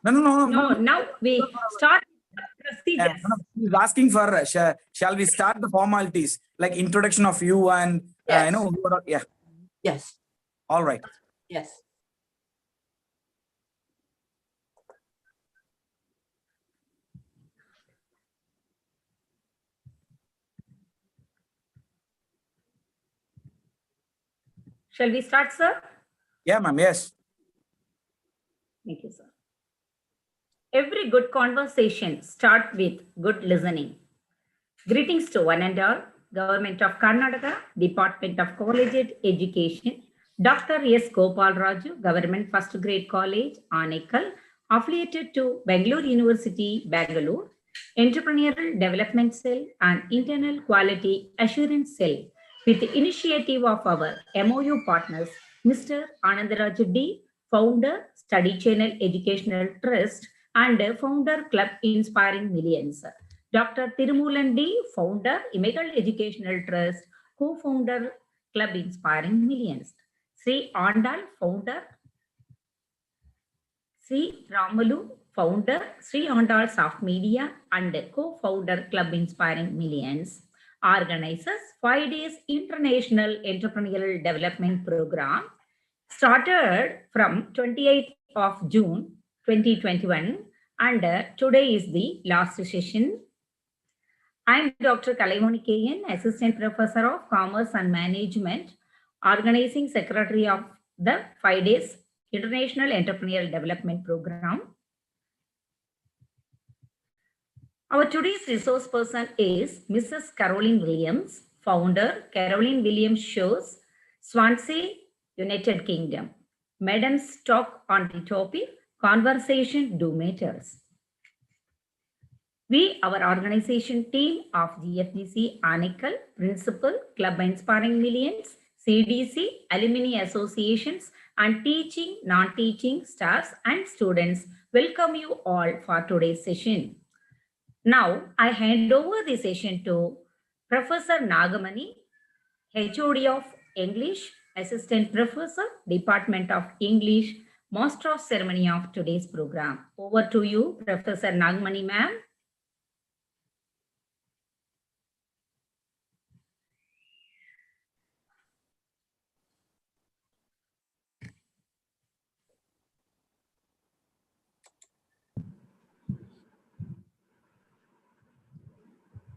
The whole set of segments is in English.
No. Now we start procedures. He's asking for, shall we start the formalities, like introduction of you and, Yes. yeah. Yes. All right. Yes. Shall we start, sir? Yeah, ma'am. Yes. Thank you, sir. Every good conversation starts with good listening. Greetings to one and all. Government of Karnataka, Department of College Education, Dr. S. Gopal Raju, Government First Grade College, Anekal, affiliated to Bangalore University, Bangalore, Entrepreneurial Development Cell and Internal Quality Assurance Cell, with the initiative of our MOU partners, Mr. Anandaraju D., founder, Study Channel Educational Trust, and founder, Club Inspiring Millions. Dr. Tirumulan D., founder, Imagal Educational Trust, co-founder, Club Inspiring Millions. Sri Andal, founder, Sri Ramalu, founder, Sri Andal Soft Media, and co-founder, Club Inspiring Millions, organizes 5 days International Entrepreneurial Development Program, started from 28th of June 2021, and today is the last session. I am Dr. Kalaimani K.N., Assistant Professor of Commerce and Management, Organizing Secretary of the 5 days International Entrepreneurial Development Program. Our today's resource person is Mrs. CAROLYN WILLIAMS, founder, CAROLYN WILLIAMS Shows, Swansea, United Kingdom. Madam's talk on the topic, Conversation Do Matters. We, our organization team of GFGC Anekal, Principal, Club Inspiring Millions, CDC, Alumni Associations, and teaching, non-teaching staffs and students welcome you all for today's session. Now, I hand over the session to Professor Nagamani, HOD of English, Assistant Professor, Department of English, Master of Ceremony of today's program. Over to you, Professor Nagamani, ma'am.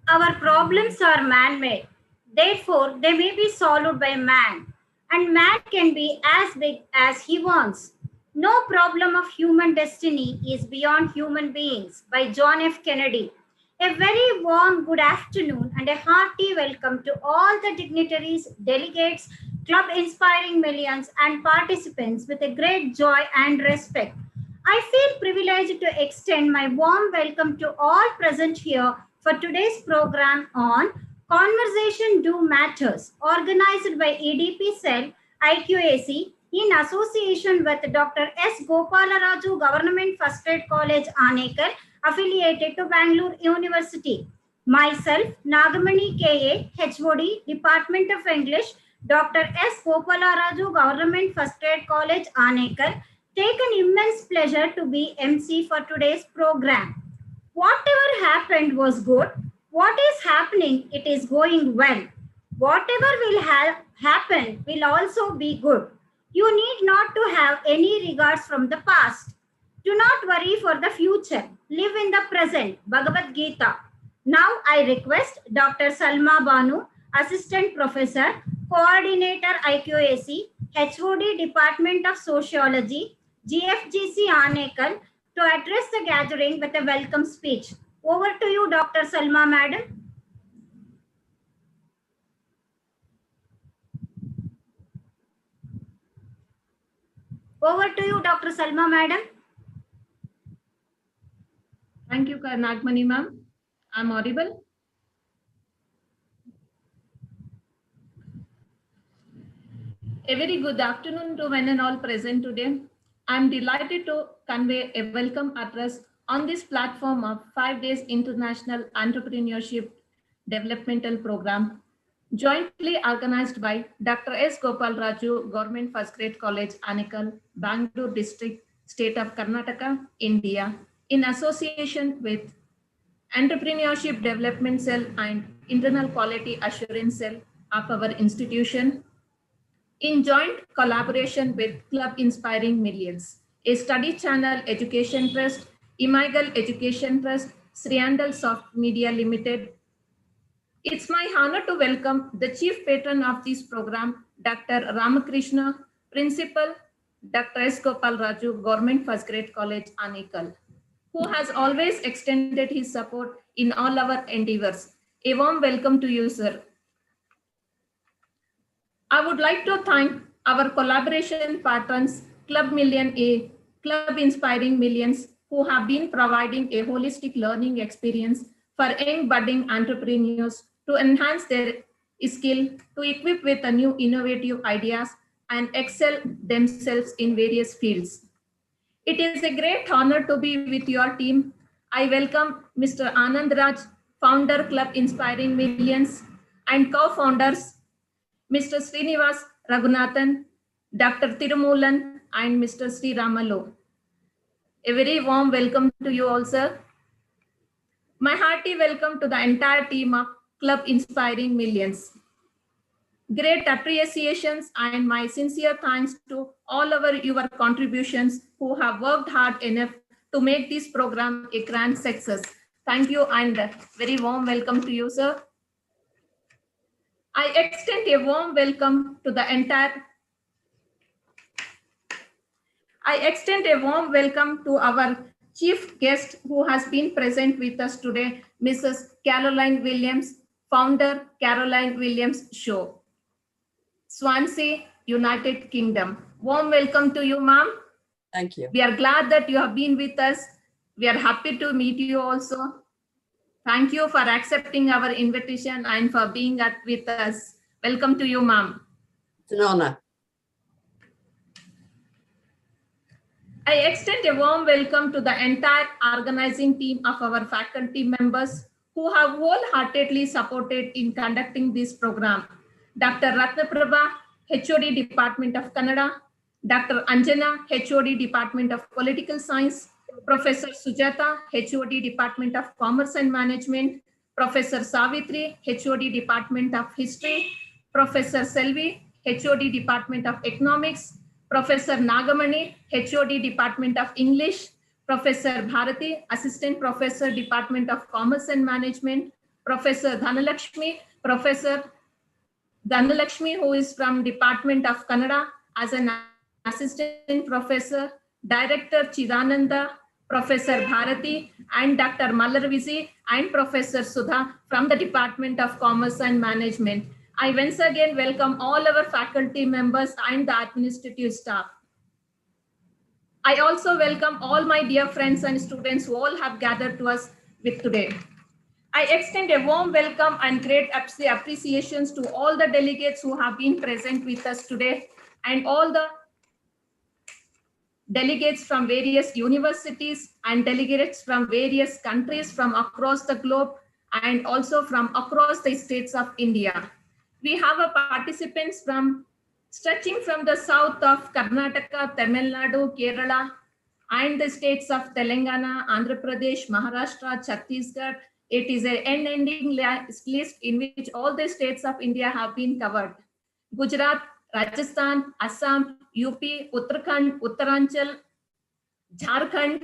Our problems are man-made. Therefore, they may be solved by man. And man can be as big as he wants. No problem of human destiny is beyond human beings, by John F. Kennedy. A very warm good afternoon and a hearty welcome to all the dignitaries, delegates, Club Inspiring Millions, and participants with a great joy and respect. I feel privileged to extend my warm welcome to all present here for today's program on Conversation Do Matters, organized by EDP Cell, IQAC, in association with Dr. S. Gopalaraju Government First Grade College, Anekal, affiliated to Bangalore University. Myself, Nagamani K.A., HOD, Department of English, Dr. S. Gopalaraju Government First Grade College, Anekal, take an immense pleasure to be MC for today's program. Whatever happened was good. What is happening, it is going well. Whatever will happen will also be good. You need not to have any regards from the past. Do not worry for the future. Live in the present. Bhagavad Gita. Now I request Dr. Salma Banu, Assistant Professor, Coordinator IQAC, HOD Department of Sociology, GFGC Anekal, to address the gathering with a welcome speech. Over to you, Dr. Salma, madam. Over to you, Dr. Salma, madam. Thank you, Nagamani, ma'am. I'm audible. A very good afternoon to one and all present today. I'm delighted to convey a welcome address on this platform of 5 days International Entrepreneurship Developmental Program, jointly organized by Dr. S. Gopal Raju, Government First Grade College, Anekal, Bangalore District, State of Karnataka, India, in association with Entrepreneurship Development Cell and Internal Quality Assurance Cell of our institution, in joint collaboration with Club Inspiring Millions, a study channel education trust, Imaigal Education Trust, Sriandal Soft Media Limited. It's my honor to welcome the chief patron of this program, Dr. Ramakrishna, Principal, Dr. S. Gopal Raju, Government First Grade College, Anikal, who has always extended his support in all our endeavors. A warm welcome to you, sir. I would like to thank our collaboration patrons, Club Million A, Club Inspiring Millions, who have been providing a holistic learning experience for young budding entrepreneurs to enhance their skill, to equip with a new innovative ideas and excel themselves in various fields. It is a great honor to be with your team. I welcome Mr. Anand Raj, founder Club Inspiring Millions, and co-founders Mr. Srinivas Raghunathan, Dr. Tirumulan, and Mr. Sri Ramalu. A very warm welcome to you all, sir. My hearty welcome to the entire team of Club Inspiring Millions. Great appreciations and my sincere thanks to all your contributions who have worked hard enough to make this program a grand success. Thank you and very warm welcome to you, sir. I extend a warm welcome to the entire. I extend a warm welcome to our chief guest who has been present with us today, Mrs. CAROLYN WILLIAMS, founder CAROLYN WILLIAMS Show, Swansea, United Kingdom. Warm welcome to you, ma'am. Thank you. We are glad that you have been with us. We are happy to meet you also. Thank you for accepting our invitation and for being with us. Welcome to you, ma'am. It's an honor. I extend a warm welcome to the entire organizing team of our faculty members who have wholeheartedly supported in conducting this program. Dr. Ratnaprabha, HOD Department of Kannada, Dr. Anjana, HOD Department of Political Science, Professor Sujata, HOD Department of Commerce and Management, Professor Savitri, HOD Department of History, Professor Selvi, HOD Department of Economics, Professor Nagamani, HOD Department of English, Professor Bharati, Assistant Professor, Department of Commerce and Management, Professor Dhanalakshmi, who is from Department of Kannada as an Assistant Professor, Director Chidananda, Professor Bharati, and Dr. Mallarvisi and Professor Sudha from the Department of Commerce and Management. I once again welcome all our faculty members and the administrative staff. I also welcome all my dear friends and students who all have gathered to us with today. I extend a warm welcome and great appreciations to all the delegates who have been present with us today and all the delegates from various universities and delegates from various countries from across the globe and also from across the states of India. We have participants from stretching from the south of Karnataka, Tamil Nadu, Kerala, and the states of Telangana, Andhra Pradesh, Maharashtra, Chhattisgarh. It is an unending list in which all the states of India have been covered. Gujarat, Rajasthan, Assam, UP, Uttarakhand, Uttaranchal, Jharkhand,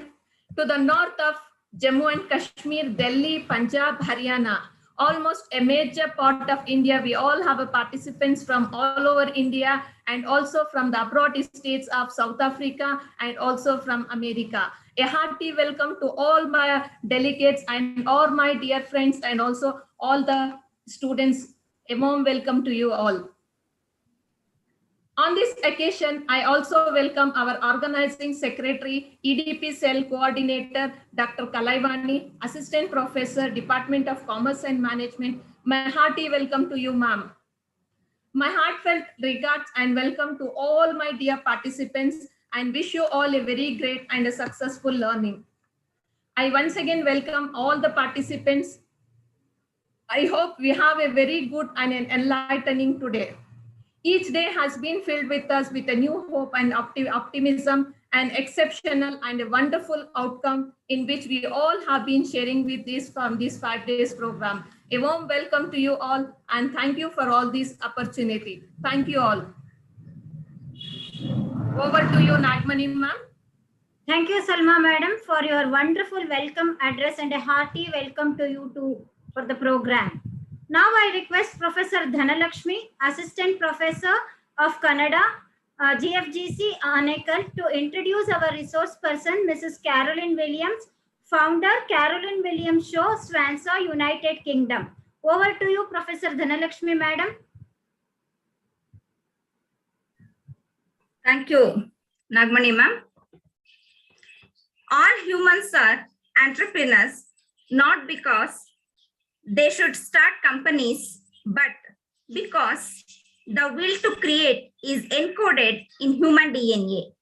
to the north of Jammu and Kashmir, Delhi, Punjab, Haryana. Almost a major part of India, we all have participants from all over India and also from the abroad states of South Africa and also from America. A hearty welcome to all my delegates and all my dear friends and also all the students. A warm welcome to you all. On this occasion, I also welcome our organizing secretary, EDP Cell Coordinator, Dr. Kalaivani, Assistant Professor, Department of Commerce and Management. My hearty welcome to you, ma'am. My heartfelt regards and welcome to all my dear participants and wish you all a very great and a successful learning. I once again welcome all the participants. I hope we have a very good and an enlightening today. Each day has been filled with us with a new hope and optimism an exceptional and a wonderful outcome in which we all have been sharing with this from this 5 days program. A warm welcome to you all and thank you for all this opportunity. Thank you all. Over to you, Nagmani ma'am. Thank you, Salma madam, for your wonderful welcome address and a hearty welcome to you too for the program. Now I request Professor Dhanalakshmi, Assistant Professor of Kannada, GFGC Anekal, to introduce our resource person, Mrs. CAROLYN WILLIAMS, founder, CAROLYN WILLIAMS Show, Swansea, United Kingdom. Over to you, Professor Dhanalakshmi madam. Thank you, Nagmani ma'am. All humans are entrepreneurs, not because they should start companies, but because the will to create is encoded in human DNA.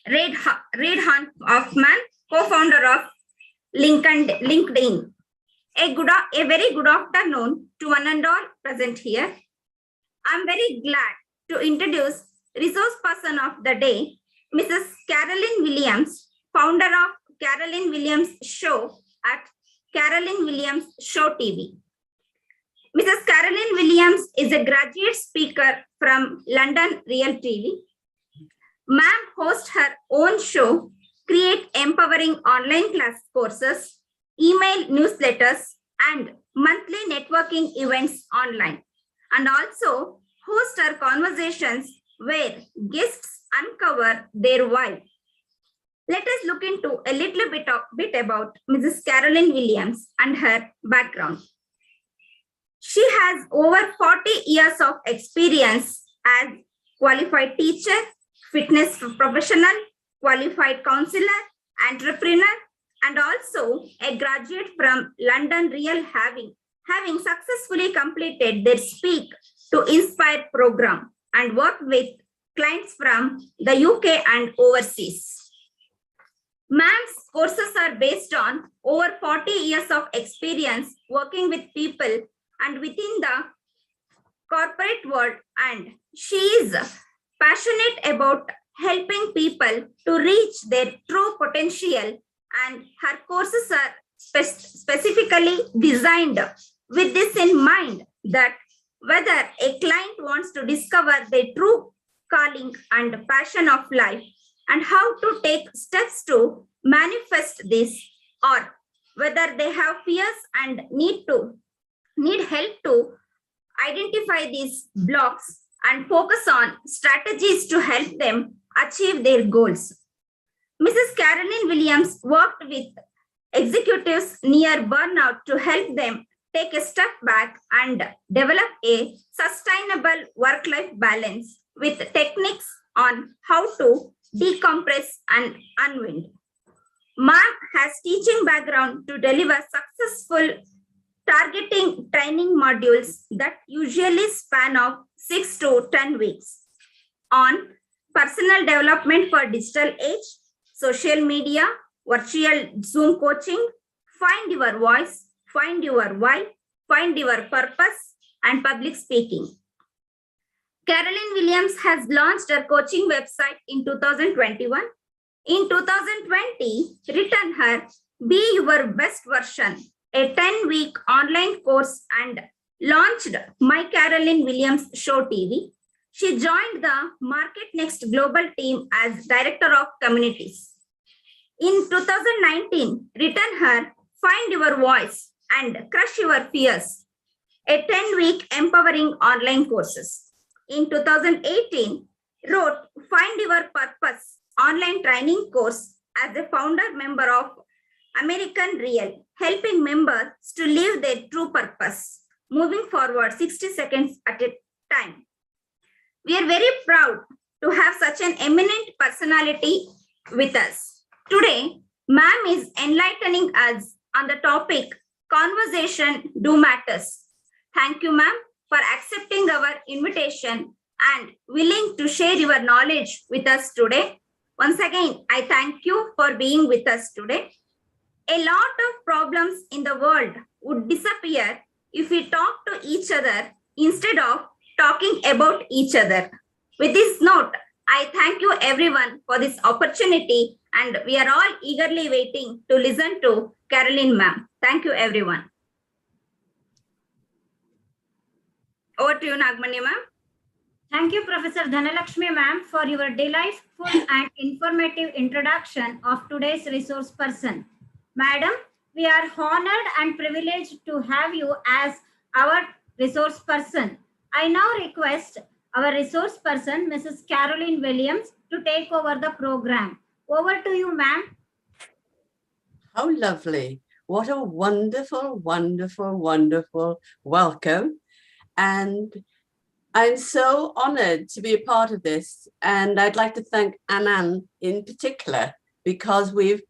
Reid Hoffman, co-founder of LinkedIn. A very good afternoon to one and all present here. I'm very glad to introduce resource person of the day, Mrs. CAROLYN WILLIAMS, founder of CAROLYN WILLIAMS Show at CAROLYN WILLIAMS Show TV. Mrs. CAROLYN WILLIAMS is a graduate speaker from London Real TV. Ma'am hosts her own show, create empowering online class courses, email newsletters, and monthly networking events online, and also host her conversations where guests uncover their why. Let us look into a little bit about Mrs. CAROLYN WILLIAMS and her background. She has over 40 years of experience as qualified teacher, fitness professional, qualified counselor, entrepreneur, and also a graduate from London Real having successfully completed their Speak to Inspire program and worked with clients from the UK and overseas. Ma'am's courses are based on over 40 years of experience working with people and within the corporate world, and she is passionate about helping people to reach their true potential, and her courses are specifically designed with this in mind, that whether a client wants to discover their true calling and passion of life and how to take steps to manifest this, or whether they have fears and need help to identify these blocks and focus on strategies to help them achieve their goals. Mrs. CAROLYN WILLIAMS worked with executives near burnout to help them take a step back and develop a sustainable work-life balance with techniques on how to decompress and unwind. Ma'am has teaching background to deliver successful targeting training modules that usually span of 6 to 10 weeks on personal development for digital age, social media, virtual Zoom coaching, find your voice, find your why, find your purpose, and public speaking. CAROLYN WILLIAMS has launched her coaching website in 2021. In 2020, written her Be Your Best Version, a 10-week online course, and launched My CAROLYN WILLIAMS Show TV. She joined the Market Next Global team as Director of Communities. In 2019, written her Find Your Voice and Crush Your Fears, a 10-week empowering online courses. In 2018, wrote Find Your Purpose online training course as a founder member of American Real, helping members to live their true purpose, moving forward 60 seconds at a time. We are very proud to have such an eminent personality with us. Today, ma'am is enlightening us on the topic, Conversation Do Matters. Thank you, ma'am, for accepting our invitation and willing to share your knowledge with us today. Once again, I thank you for being with us today. A lot of problems in the world would disappear if we talk to each other instead of talking about each other. With this note, I thank you everyone for this opportunity, and we are all eagerly waiting to listen to Carolyn ma'am. Thank you everyone. Over to you, Nagmani ma'am. Thank you, Professor Dhanalakshmi ma'am, for your delightful and informative introduction of today's resource person. Madam, we are honored and privileged to have you as our resource person. I now request our resource person, Mrs. Carolyn Williams, to take over the program. Over to you, ma'am. How lovely. What a wonderful, wonderful, wonderful welcome. And I'm so honored to be a part of this. And I'd like to thank Anand in particular, because we've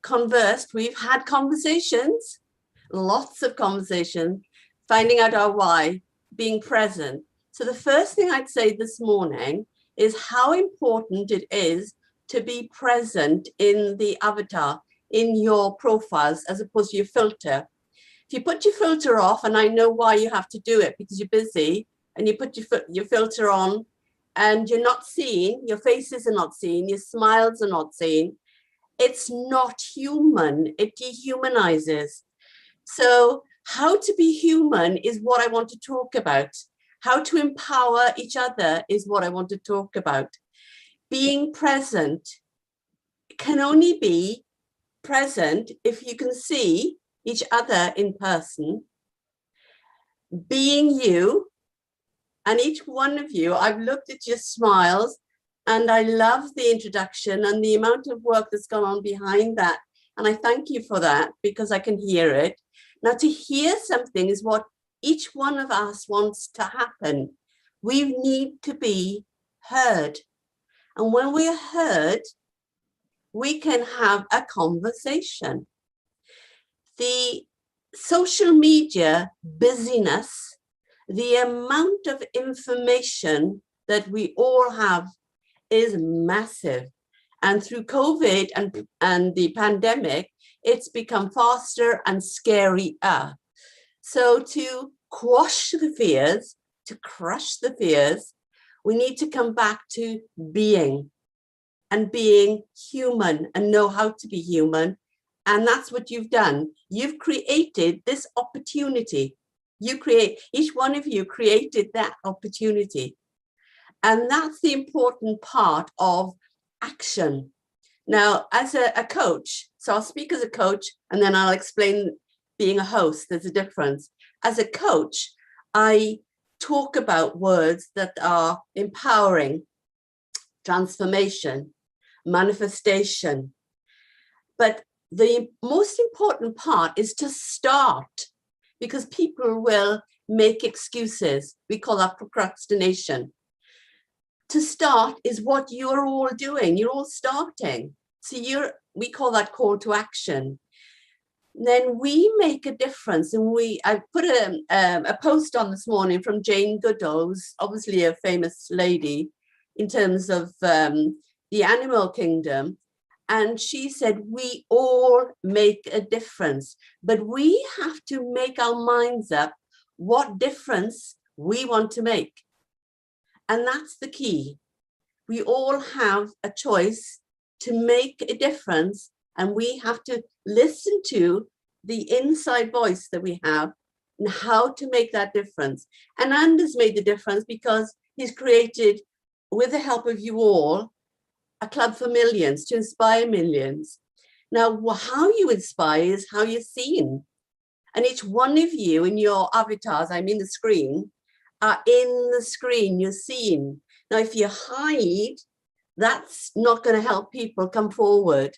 conversed, we've had conversations, lots of conversations, finding out our why, being present. So the first thing I'd say this morning is how important it is to be present in the avatar, in your profiles, as opposed to your filter. If you put your filter off, and I know why you have to do it, because you're busy, and you put your filter on and you're not seen, your faces are not seen, your smiles are not seen, it's not human, it dehumanizes. So how to be human is what I want to talk about. How to empower each other is what I want to talk about. Being present can only be present if you can see each other in person. Being you, and each one of you, I've looked at your smiles, and I love the introduction and the amount of work that's gone on behind that. And I thank you for that, because I can hear it. Now, to hear something is what each one of us wants to happen. We need to be heard. And when we're heard, we can have a conversation. The social media busyness, the amount of information that we all have is massive. And through COVID and the pandemic, it's become faster and scarier. So to quash the fears, to crush the fears, we need to come back to being, and being human, and know how to be human. And that's what you've done. You've created this opportunity. Each one of you created that opportunity. And that's the important part of action. Now, as a coach, so I'll speak as a coach, and then I'll explain being a host. There's a difference. As a coach, I talk about words that are empowering, transformation, manifestation. But the most important part is to start, because people will make excuses. We call that procrastination. To start is what you're all doing. You're all starting. So we call that call to action. Then we make a difference. And I put a post on this morning from Jane Goodall, who's obviously a famous lady in terms of the animal kingdom. And she said, we all make a difference, but we have to make our minds up what difference we want to make. And that's the key. We all have a choice to make a difference, and we have to listen to the inside voice that we have and how to make that difference. And Anders made the difference because he's created, with the help of you all, a club for millions, to inspire millions. Now, how you inspire is how you're seen. And each one of you in your avatars, I mean the screen, are in the screen, you're seen. Now, if you hide, that's not going to help people come forward.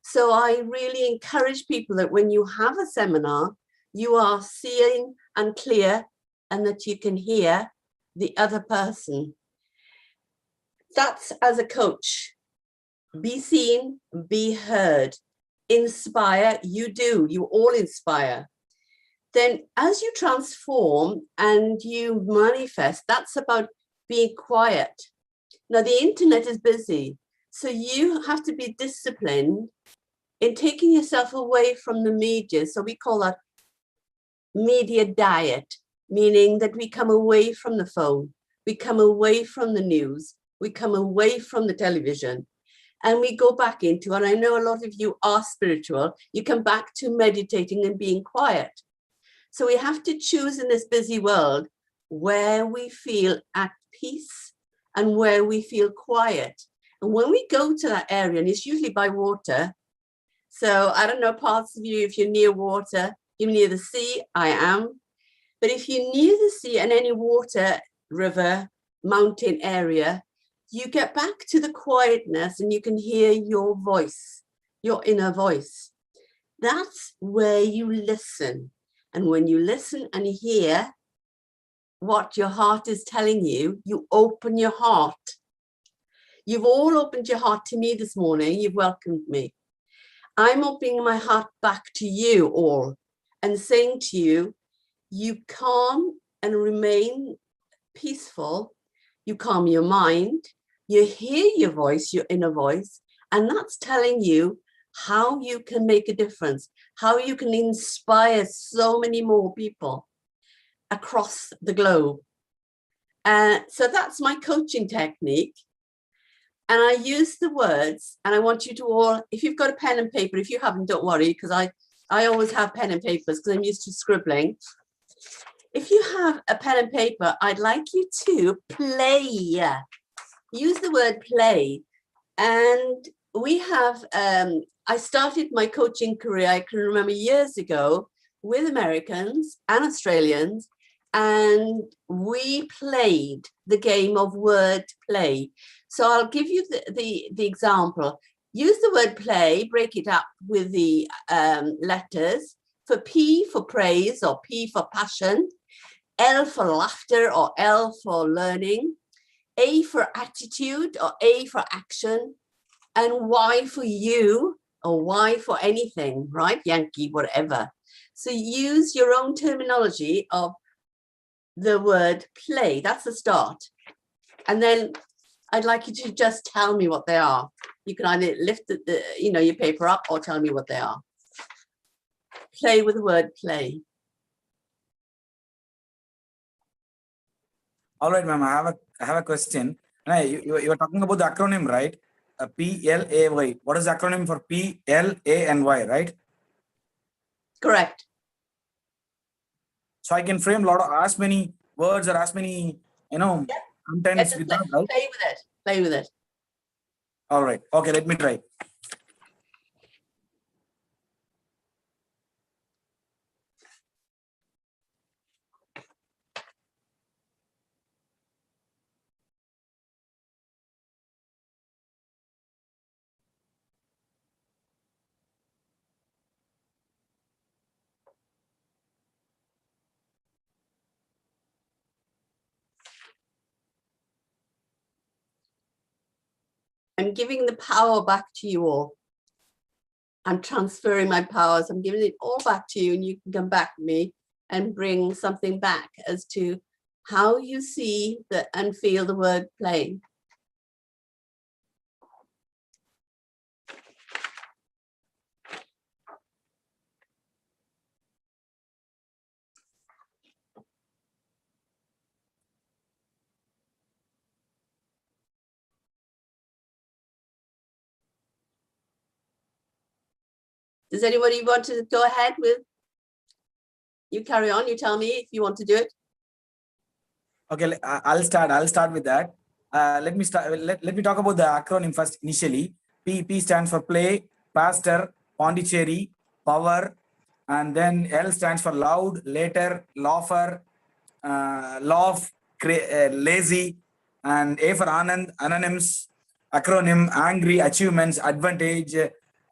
So I really encourage people that when you have a seminar, you are seeing and clear, and that you can hear the other person. That's as a coach. Be seen, be heard, inspire. You all inspire. Then as you transform and you manifest, that's about being quiet. Now the internet is busy, so you have to be disciplined in taking yourself away from the media. So we call that media diet, meaning that we come away from the phone, we come away from the news, we come away from the television and we go back into, and I know a lot of you are spiritual, you come back to meditating and being quiet. So we have to choose in this busy world where we feel at peace and where we feel quiet. And when we go to that area, and it's usually by water, so I don't know, parts of you, if you're near water, you're near the sea, I am. But if you're near the sea and any water, river, mountain area, you get back to the quietness and you can hear your voice, your inner voice. That's where you listen. And when you listen and hear what your heart is telling you, you open your heart. You've all opened your heart to me this morning. You've welcomed me. I'm opening my heart back to you all and saying to you, you calm and remain peaceful. You calm your mind. You hear your voice, your inner voice, and that's telling you how you can make a difference, how you can inspire so many more people across the globe. So that's my coaching technique. And I use the words, and I want you to all, if you've got a pen and paper, if you haven't, don't worry, because I always have pen and papers because I'm used to scribbling. If you have a pen and paper, I'd like you to play. Use the word play. And we have, I started my coaching career, I can remember years ago, with Americans and Australians, and we played the game of word play. So I'll give you the example. Use the word play, break it up with the letters. For P for praise or P for passion, L for laughter or L for learning, A for attitude or A for action, and Y for you or Y for anything, right? Yankee, whatever. So use your own terminology of the word play. That's the start. And then I'd like you to just tell me what they are. You can either lift your paper up or tell me what they are. Play with the word play. All right, ma'am. I have a question. You were talking about the acronym, right? PLAY. What is the acronym for PLANY, right? Correct. So I can frame as many words or as many, contents with that, right? Play with it. Play with it. All right. Okay, let me try. I'm giving the power back to you all. I'm transferring my powers. I'm giving it all back to you, and you can come back to me and bring something back as to how you see and feel the word play. Does anybody want to go ahead with? You carry on. You tell me if you want to do it. Okay, I'll start with that. Let me start. Let me talk about the acronym first. Initially, P stands for play, pastor, Pondicherry, power, and then L stands for loud, later, laugher, laugh, lazy, and A for Anand, anonyms, acronym, angry, achievements, advantage,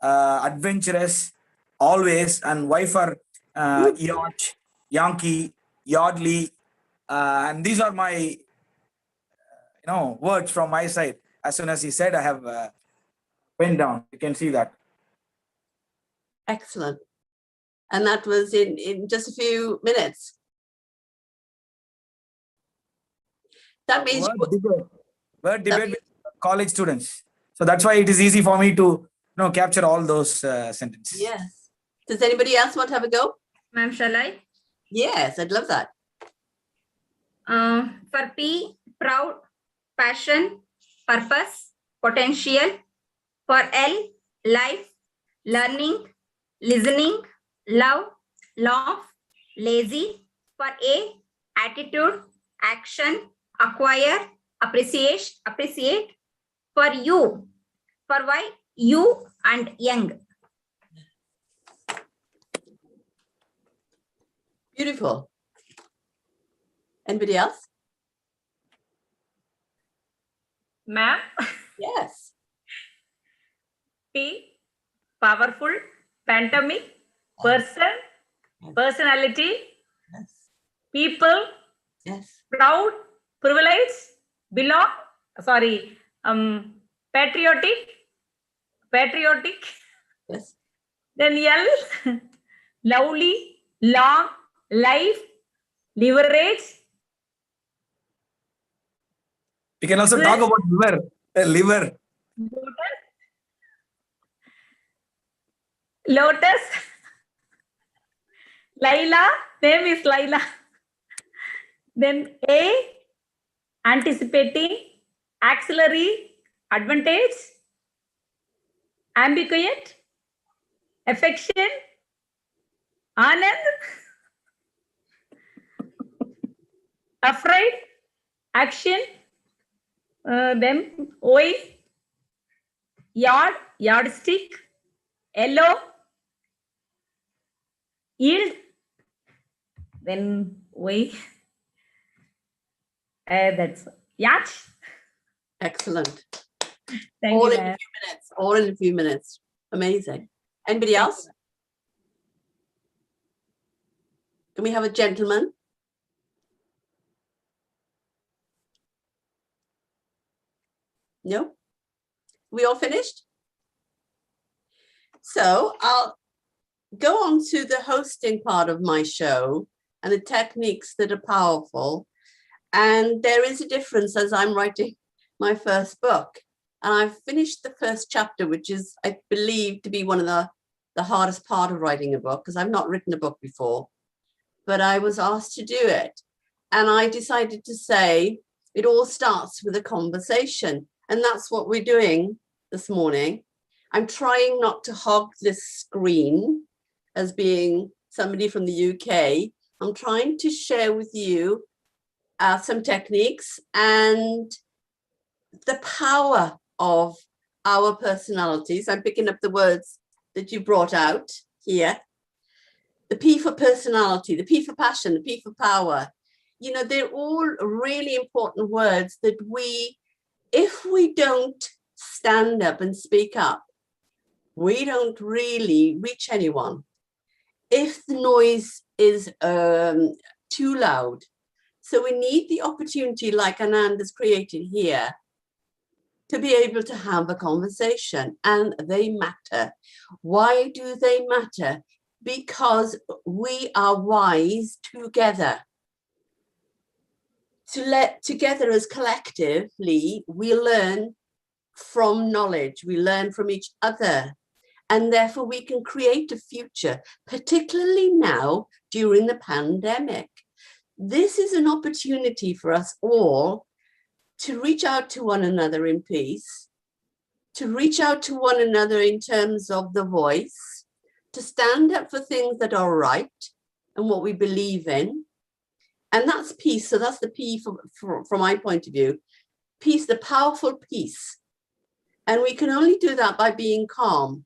adventurous, always, and Y for yacht, Yankee, yardley, and these are my words from my side. As soon as he said, I have went down. You can see that. Excellent. And that was in just a few minutes. That means word debate with college students. So that's why it is easy for me to capture all those sentences. Yes. Does anybody else want to have a go? Ma'am, shall I? Yes, I'd love that. For P, proud, passion, purpose, potential. For L, life, learning, listening, love, laugh, lazy. For A, attitude, action, acquire, appreciate. For U, for Y, you and young. Beautiful. Anybody else? Ma'am, Yes. P, powerful, pandemic, person, personality, Yes. people, Yes. proud, privilege, belong, sorry, patriotic, Yes. then L, lovely, long, life, leverage, We can also talk about liver. lotus, Laila, name is Laila. Then A, anticipating, auxiliary, advantage, ambiguous, affection, Anand, afraid, action, then O, yardstick, yellow, yield, then O, that's yacht. Excellent. Thank All you, in a ma'am. few minutes. All in a few minutes. Amazing. Anybody else? Can we have a gentleman? No? We all finished? So I'll go on to the hosting part of my show and the techniques that are powerful. And there is a difference as I'm writing my first book. And I've finished the first chapter, which is, I believe, to be one of the hardest part of writing a book, because I've not written a book before, but I was asked to do it. And I decided to say, it all starts with a conversation. And that's what we're doing this morning. I'm trying not to hog this screen as being somebody from the UK. I'm trying to share with you some techniques and the power of our personalities. I'm picking up the words that you brought out here. The P for personality, the P for passion, the P for power. You know, they're all really important words that if we don't stand up and speak up, we don't really reach anyone. If the noise is too loud. So we need the opportunity, like Anand has created here, to be able to have a conversation, and they matter. Why do they matter? Because we are wise together. Together as collectively, we learn from knowledge, we learn from each other, and therefore we can create a future, particularly now during the pandemic. This is an opportunity for us all to reach out to one another in peace, to reach out to one another in terms of the voice, to stand up for things that are right and what we believe in. And that's peace. So that's the P from my point of view. Peace, the powerful peace. And we can only do that by being calm.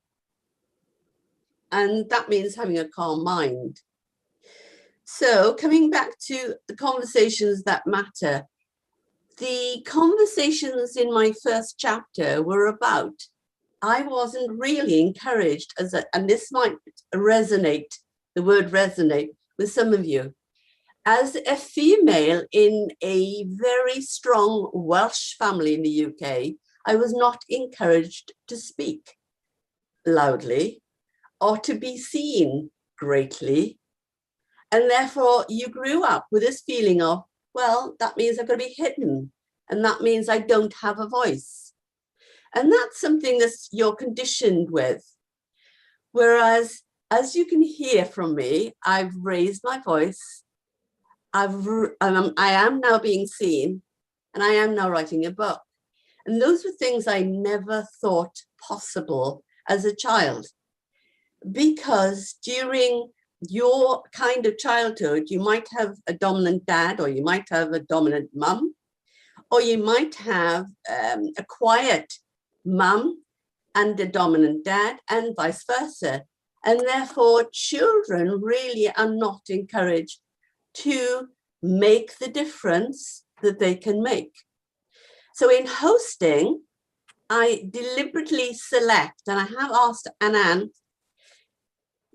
And that means having a calm mind. So coming back to the conversations that matter, the conversations in my first chapter were about, I wasn't really encouraged and this might resonate, the word resonate with some of you. As a female in a very strong Welsh family in the UK, I was not encouraged to speak loudly or to be seen greatly. And therefore you grew up with this feeling of, well, that means I've got to be hidden. And that means I don't have a voice. And that's something that you're conditioned with. Whereas, as you can hear from me, I've raised my voice. I am now being seen, and I am now writing a book. And those were things I never thought possible as a child, because during your kind of childhood, you might have a dominant dad, or you might have a dominant mum, or you might have a quiet mum and a dominant dad, and vice versa. And therefore, children really are not encouraged to make the difference that they can make. So in hosting, I deliberately select, and I have asked Anand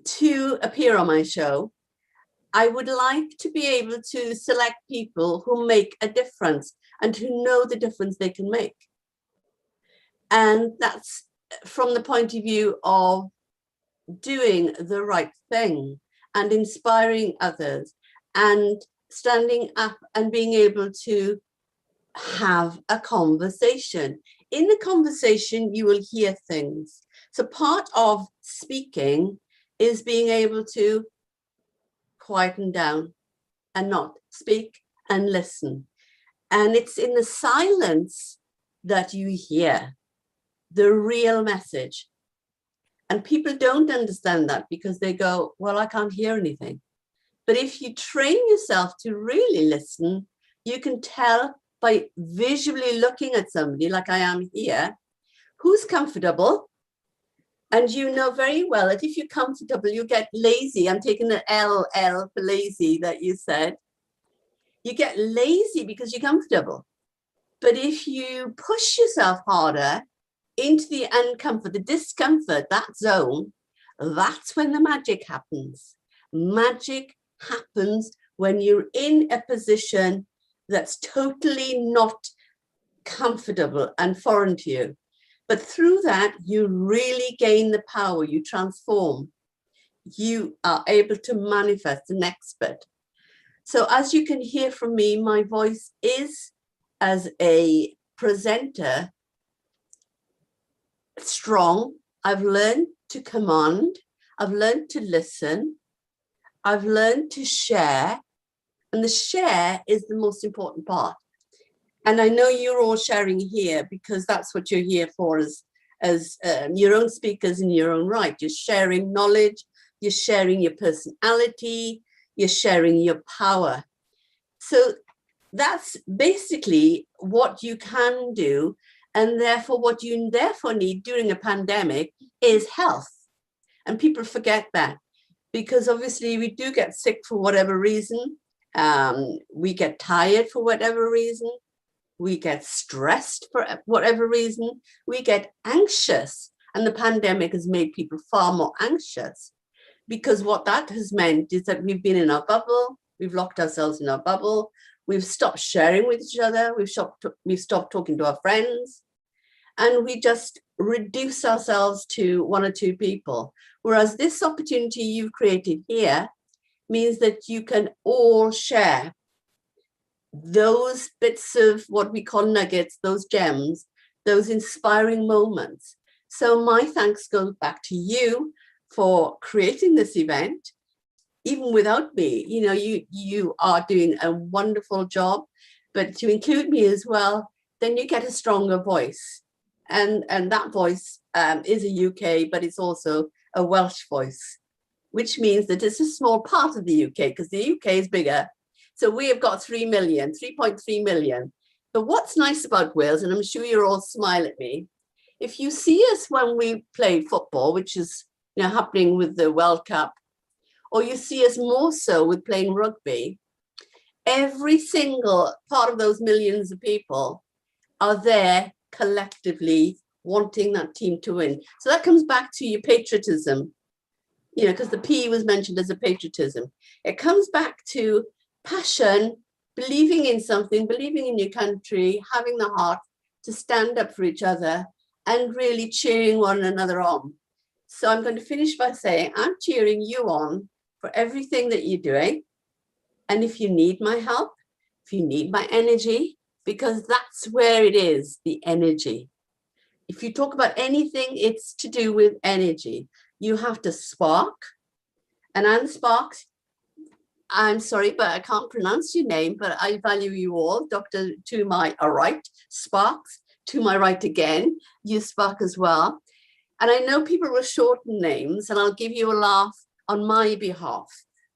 to appear on my show. I would like to be able to select people who make a difference and who know the difference they can make. And that's from the point of view of doing the right thing and inspiring others and standing up and being able to have a conversation. In the conversation, you will hear things. So part of speaking is being able to quieten down and not speak and listen. And it's in the silence that you hear the real message. And people don't understand that because they go, well, I can't hear anything. But if you train yourself to really listen, you can tell by visually looking at somebody like I am here, who's comfortable. And you know very well that if you're comfortable, you get lazy. I'm taking the L for lazy that you said. You get lazy because you're comfortable. But if you push yourself harder into the uncomfort, the discomfort, that zone, that's when the magic happens. Magic happens when you're in a position that's totally not comfortable and foreign to you. But through that, you really gain the power, you transform. You are able to manifest an expert. So as you can hear from me, my voice is, as a presenter, strong. I've learned to command. I've learned to listen. I've learned to share. And the share is the most important part. And I know you're all sharing here because that's what you're here for, as your own speakers in your own right. You're sharing knowledge, you're sharing your personality, you're sharing your power. So that's basically what you can do. And therefore, what you therefore need during a pandemic is health. And people forget that because obviously we do get sick for whatever reason. We get tired for whatever reason. We get stressed for whatever reason. We get anxious. And the pandemic has made people far more anxious because what that has meant is that we've been in our bubble. We've locked ourselves in our bubble. We've stopped sharing with each other. We've stopped talking to our friends. And we just reduce ourselves to one or two people. Whereas this opportunity you've created here means that you can all share those bits of what we call nuggets, those gems, those inspiring moments. So my thanks goes back to you for creating this event. Even without me, you know, you are doing a wonderful job, but to include me as well, then you get a stronger voice. And that voice is a UK, but it's also a Welsh voice, which means that it's a small part of the UK because the UK is bigger. So we have got 3.3 million. But what's nice about Wales, and I'm sure you're all smile at me, if you see us when we play football, which is happening with the World Cup, or you see us more so with playing rugby, every single part of those millions of people are there collectively wanting that team to win. So that comes back to your patriotism, because the P was mentioned as a patriotism. It comes back to passion, believing in something, believing in your country, having the heart to stand up for each other and really cheering one another on. So I'm going to finish by saying I'm cheering you on for everything that you're doing. And if you need my help, if you need my energy, because that's where it is, the energy. If you talk about anything, it's to do with energy. You have to spark. And Anne Sparks, I'm sorry, but I can't pronounce your name, but I value you all. Dr. to my right, Sparks, to my right again, you Spark as well. And I know people will shorten names, and I'll give you a laugh on my behalf.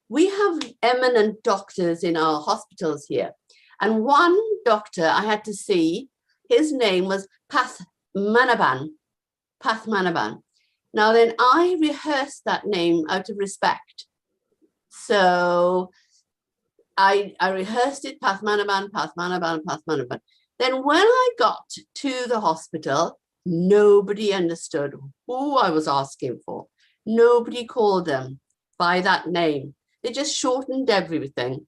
We have eminent doctors in our hospitals here. And one doctor I had to see, his name was Path Manaban. Now then, I rehearsed that name out of respect. So I rehearsed it, Path Manaban. Then when I got to the hospital, nobody understood who I was asking for. Nobody called them by that name. They just shortened everything.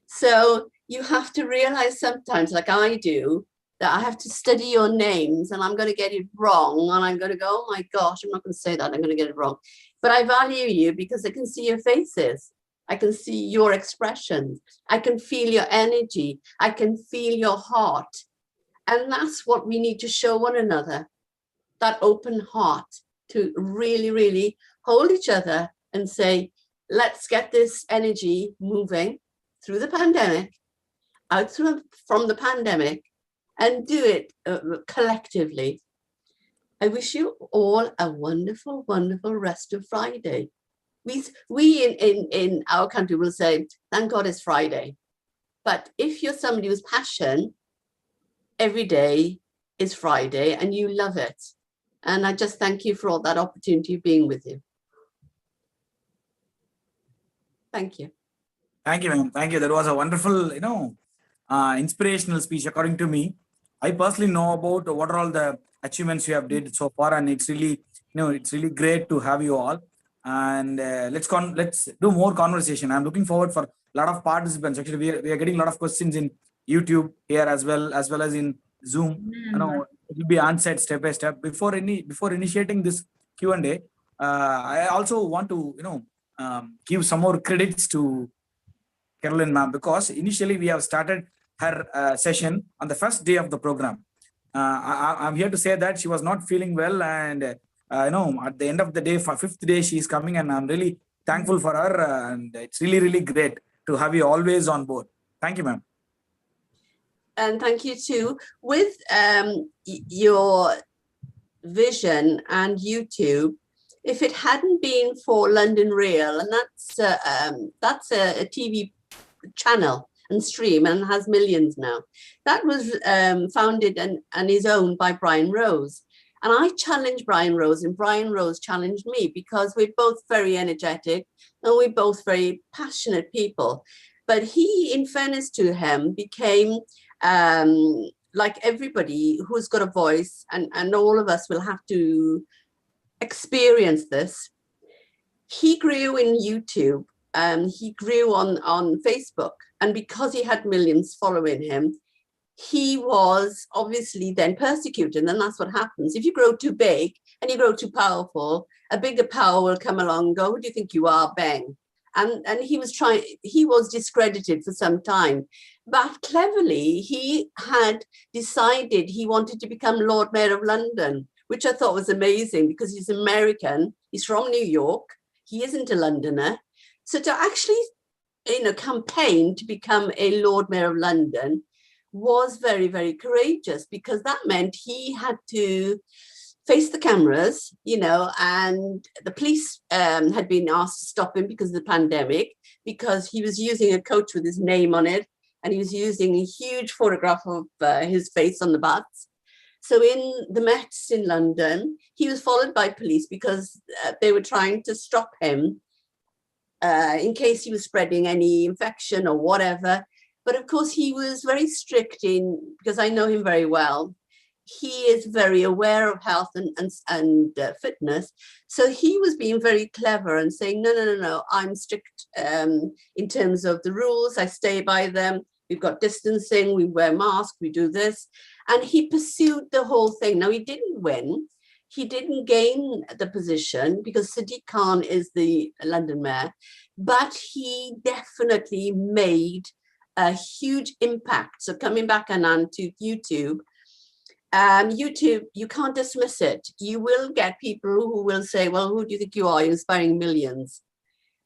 So you have to realize sometimes, like I do, that I have to study your names and I'm going to get it wrong. And I'm going to go, oh my gosh, I'm not going to say that. I'm going to get it wrong. But I value you because I can see your faces. I can see your expressions. I can feel your energy. I can feel your heart. And that's what we need to show one another, that open heart, to really, really hold each other and say, let's get this energy moving through the pandemic, out from the pandemic, and do it collectively. I wish you all a wonderful, wonderful rest of Friday. We in our country will say, thank God it's Friday. But if you're somebody who's passion, every day is Friday and you love it. And I just thank you for all that opportunity of being with you. Thank you. Thank you, ma'am. Thank you. That was a wonderful, inspirational speech. According to me, I personally know about what are all the achievements you have did so far, and it's really, it's really great to have you all. And let's do more conversation. I'm looking forward for a lot of participants. Actually, we are getting a lot of questions in YouTube here as well as in Zoom. It will be answered step by step. Before initiating this Q&A, I also want to give some more credits to Carolyn ma'am, because initially we have started her session on the first day of the program. I'm here to say that she was not feeling well, and at the end of the day, for 5th day, she is coming, and I'm really thankful for her. And it's really, really great to have you always on board. Thank you, ma'am. And thank you too. With your vision and YouTube, if it hadn't been for London Real, and that's a TV channel and stream and has millions now, that was founded and is owned by Brian Rose. And I challenged Brian Rose, and Brian Rose challenged me, because we're both very energetic and we're both very passionate people. But he, in fairness to him, became like everybody who's got a voice, and all of us will have to experience this. He grew in YouTube, he grew on Facebook, and because he had millions following him, he was obviously then persecuted. And that's what happens. If you grow too big and you grow too powerful, a bigger power will come along and go, who do you think you are? Bang. And he was discredited for some time. But cleverly, he had decided he wanted to become Lord Mayor of London, which I thought was amazing, because he's American, he's from New York, he isn't a Londoner. So to actually, campaign to become a Lord Mayor of London was very, very courageous, because that meant he had to face the cameras, and the police had been asked to stop him because of the pandemic, because he was using a coach with his name on it, and he was using a huge photograph of his face on the butts. So in the Mets in London, he was followed by police because they were trying to stop him in case he was spreading any infection or whatever. But of course, he was very strict because I know him very well. He is very aware of health and fitness. So he was being very clever and saying, no, I'm strict in terms of the rules. I stay by them. We've got distancing, we wear masks, we do this. And he pursued the whole thing. Now, he didn't win. He didn't gain the position because Sadiq Khan is the London mayor, but he definitely made a huge impact. So coming back, Anand, to YouTube, YouTube, you can't dismiss it. You will get people who will say, well, who do you think you are? You're inspiring millions.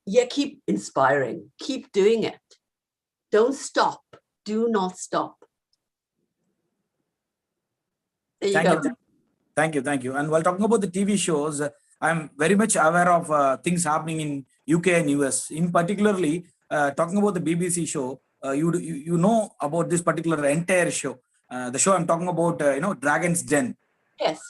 Yeah, keep inspiring, keep doing it. Don't stop, do not stop. There you Thank go. you. Thank you. And while talking about the TV shows, I'm very much aware of things happening in UK and US. In particularly, talking about the BBC show, you know about this particular entire show. The show I'm talking about, Dragon's Den. Yes.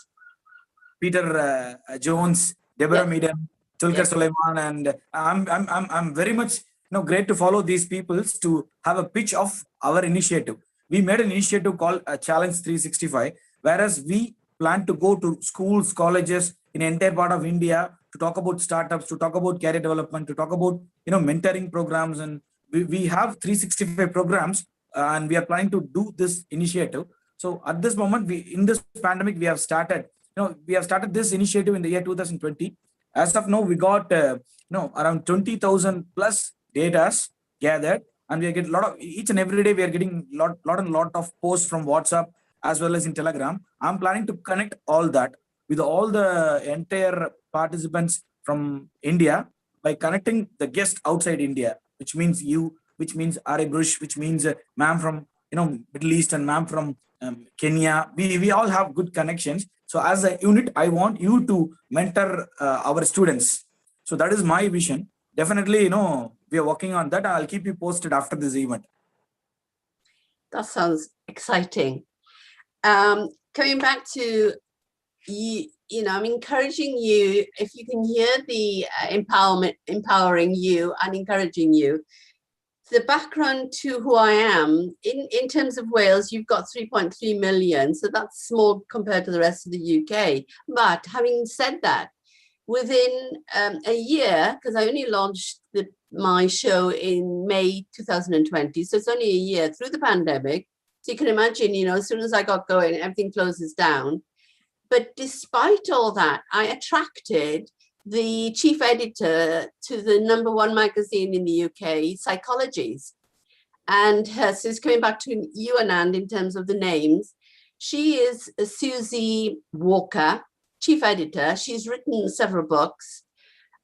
Peter Jones, Deborah Meaden, Tulkar Yes. Suleiman, and I'm very much great to follow these peoples to have a pitch of our initiative. We made an initiative called Challenge 365, whereas we plan to go to schools, colleges in the entire part of India to talk about startups, to talk about career development, to talk about mentoring programs, and we have 365 programs, and we are planning to do this initiative. So at this moment, in this pandemic, we have started this initiative in the year 2020. As of now, we got around 20,000 plus data gathered, and we get a lot of each and every day we are getting lot of posts from WhatsApp as well as in Telegram. I'm planning to connect all that with all the entire participants from India by connecting the guest outside India, which means you, which means Ari Brush, which means ma'am from Middle East and ma'am from Kenya. We all have good connections. So as a unit, I want you to mentor our students. So that is my vision. Definitely, we are working on that. I'll keep you posted after this event. That sounds exciting. Coming back to you, I'm encouraging you, if you can hear the empowering you and encouraging you. The background to who I am, in terms of Wales, you've got 3.3 million, so that's small compared to the rest of the UK. But having said that, within a year, because I only launched my show in May 2020, so it's only a year through the pandemic. So you can imagine, as soon as I got going, everything closes down. But despite all that, I attracted the chief editor to the #1 magazine in the UK, Psychologies. And so it's coming back to you, Anand, in terms of the names. She is Susie Walker, chief editor. She's written several books.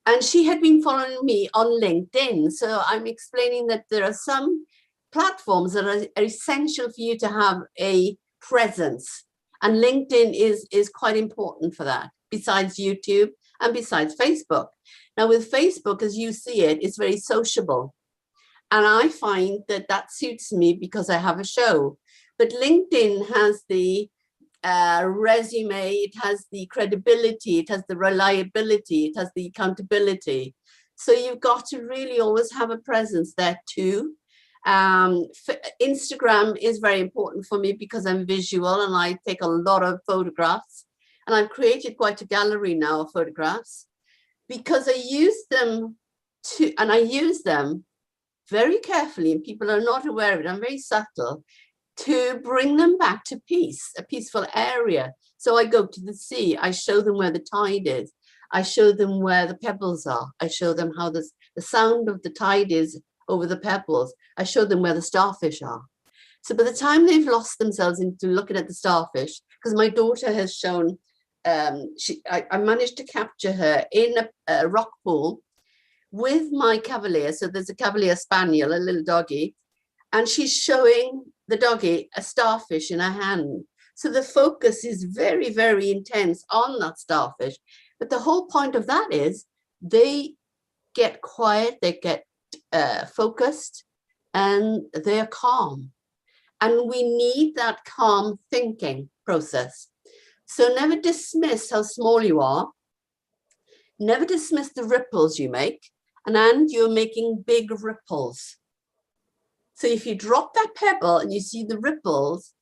And she had been following me on LinkedIn. So I'm explaining that there are some platforms that are essential for you to have a presence. And LinkedIn is quite important for that, besides YouTube and besides Facebook. Now with Facebook, as you see it, it's very sociable. And I find that suits me because I have a show. But LinkedIn has the resume, it has the credibility, it has the reliability, it has the accountability. So you've got to really always have a presence there too. Instagram is very important for me because I'm visual and I take a lot of photographs. And I've created quite a gallery now of photographs because I use them very carefully, and people are not aware of it. I'm very subtle to bring them back to peace, a peaceful area. So I go to the sea, I show them where the tide is. I show them where the pebbles are. I show them how the sound of the tide is over the pebbles. I show them where the starfish are. So by the time they've lost themselves into looking at the starfish, because my daughter has shown, I managed to capture her in a rock pool with my Cavalier. So there's a Cavalier Spaniel, a little doggy, and she's showing the doggy a starfish in her hand. So the focus is very, very intense on that starfish. But the whole point of that is they get quiet, they get focused, and they're calm. And we need that calm thinking process. So never dismiss how small you are. Never dismiss the ripples you make. And you're making big ripples. So if you drop that pebble and you see the ripples,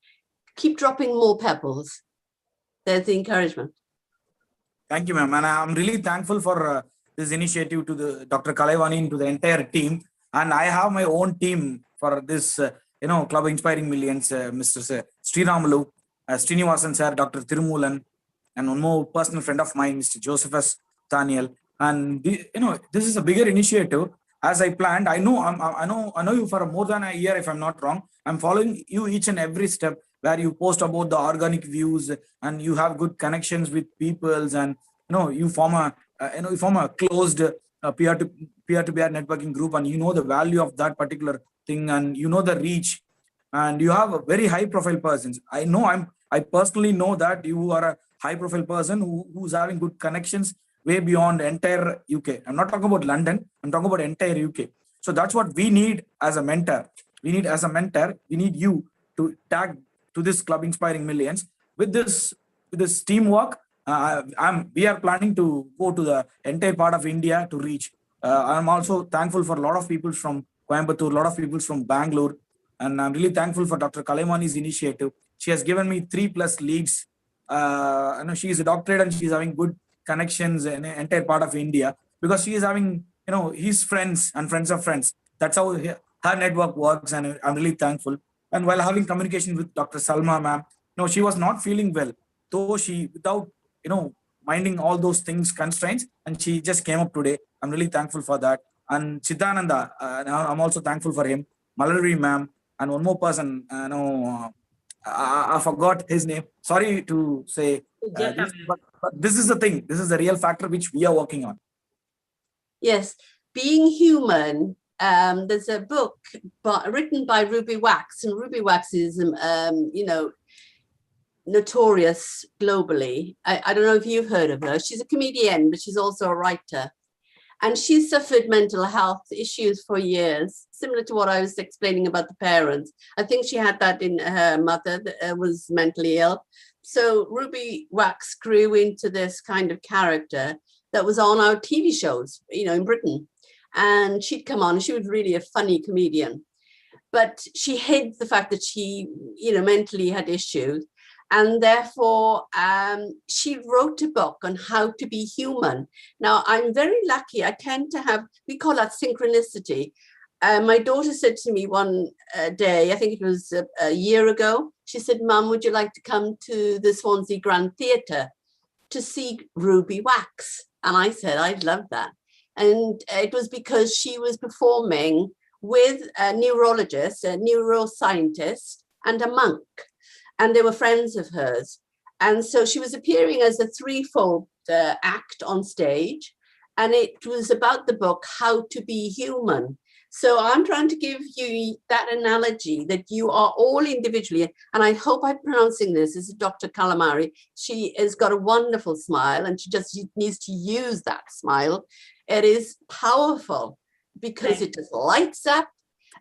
keep dropping more pebbles. There's the encouragement. Thank you, ma'am. And I'm really thankful for this initiative to the Dr. Kalaivani and to the entire team. And I have my own team for this, Club Inspiring Millions, Mr. Sriramalu, Srinivasan sir, Dr. Tirumulan, and one more personal friend of mine, Mr. Josephus Daniel. And this is a bigger initiative. As I planned, I know you for more than a year, if I'm not wrong. I'm following you each and every step where you post about the organic views and you have good connections with peoples, and you form a closed peer-to-peer networking group, and the value of that particular thing, and the reach, and you have a very high profile persons. I I personally know that you are a high profile person who's having good connections way beyond entire UK. I'm not talking about London. I'm talking about entire UK. So that's what we need as a mentor. We need you to tag to this Club Inspiring Millions. With this teamwork, we are planning to go to the entire part of India to reach. I'm also thankful for a lot of people from Coimbatore, a lot of people from Bangalore, and I'm really thankful for Dr. Kalaimani's initiative. She has given me 3+ leads. I know she is a doctorate and she's having good connections in the entire part of India because she is having, his friends and friends of friends. That's how her network works, and I'm really thankful. And while having communication with Dr. Salma, ma'am, she was not feeling well, though she, without minding all those things, constraints, and she just came up today. I'm really thankful for that. And Chidananda, I'm also thankful for him. Mallory, ma'am, and one more person, I forgot his name. Sorry to say, this, but this is the thing. This is the real factor which we are working on. Yes, being human. There's a book written by Ruby Wax, and Ruby Wax is, notorious globally. I don't know if you've heard of her. She's a comedian, but she's also a writer. And she's suffered mental health issues for years, similar to what I was explaining about the parents. I think she had that in her mother that was mentally ill. So Ruby Wax grew into this kind of character that was on our TV shows, in Britain. And she'd come on, and she was really a funny comedian. But she hid the fact that she, mentally had issues. And therefore, she wrote a book on how to be human. Now, I'm very lucky. I tend to have, we call that synchronicity. My daughter said to me one day, I think it was a year ago, she said, "Mum, would you like to come to the Swansea Grand Theatre to see Ruby Wax?" And I said, "I'd love that." And it was because she was performing with a neurologist, a neuroscientist, and a monk. And they were friends of hers. And so she was appearing as a threefold act on stage. And it was about the book, How to Be Human. So I'm trying to give you that analogy that you are all individually, and I hope I'm pronouncing this, is Dr. Calamari. She has got a wonderful smile, and she just needs to use that smile. It is powerful because it just lights up.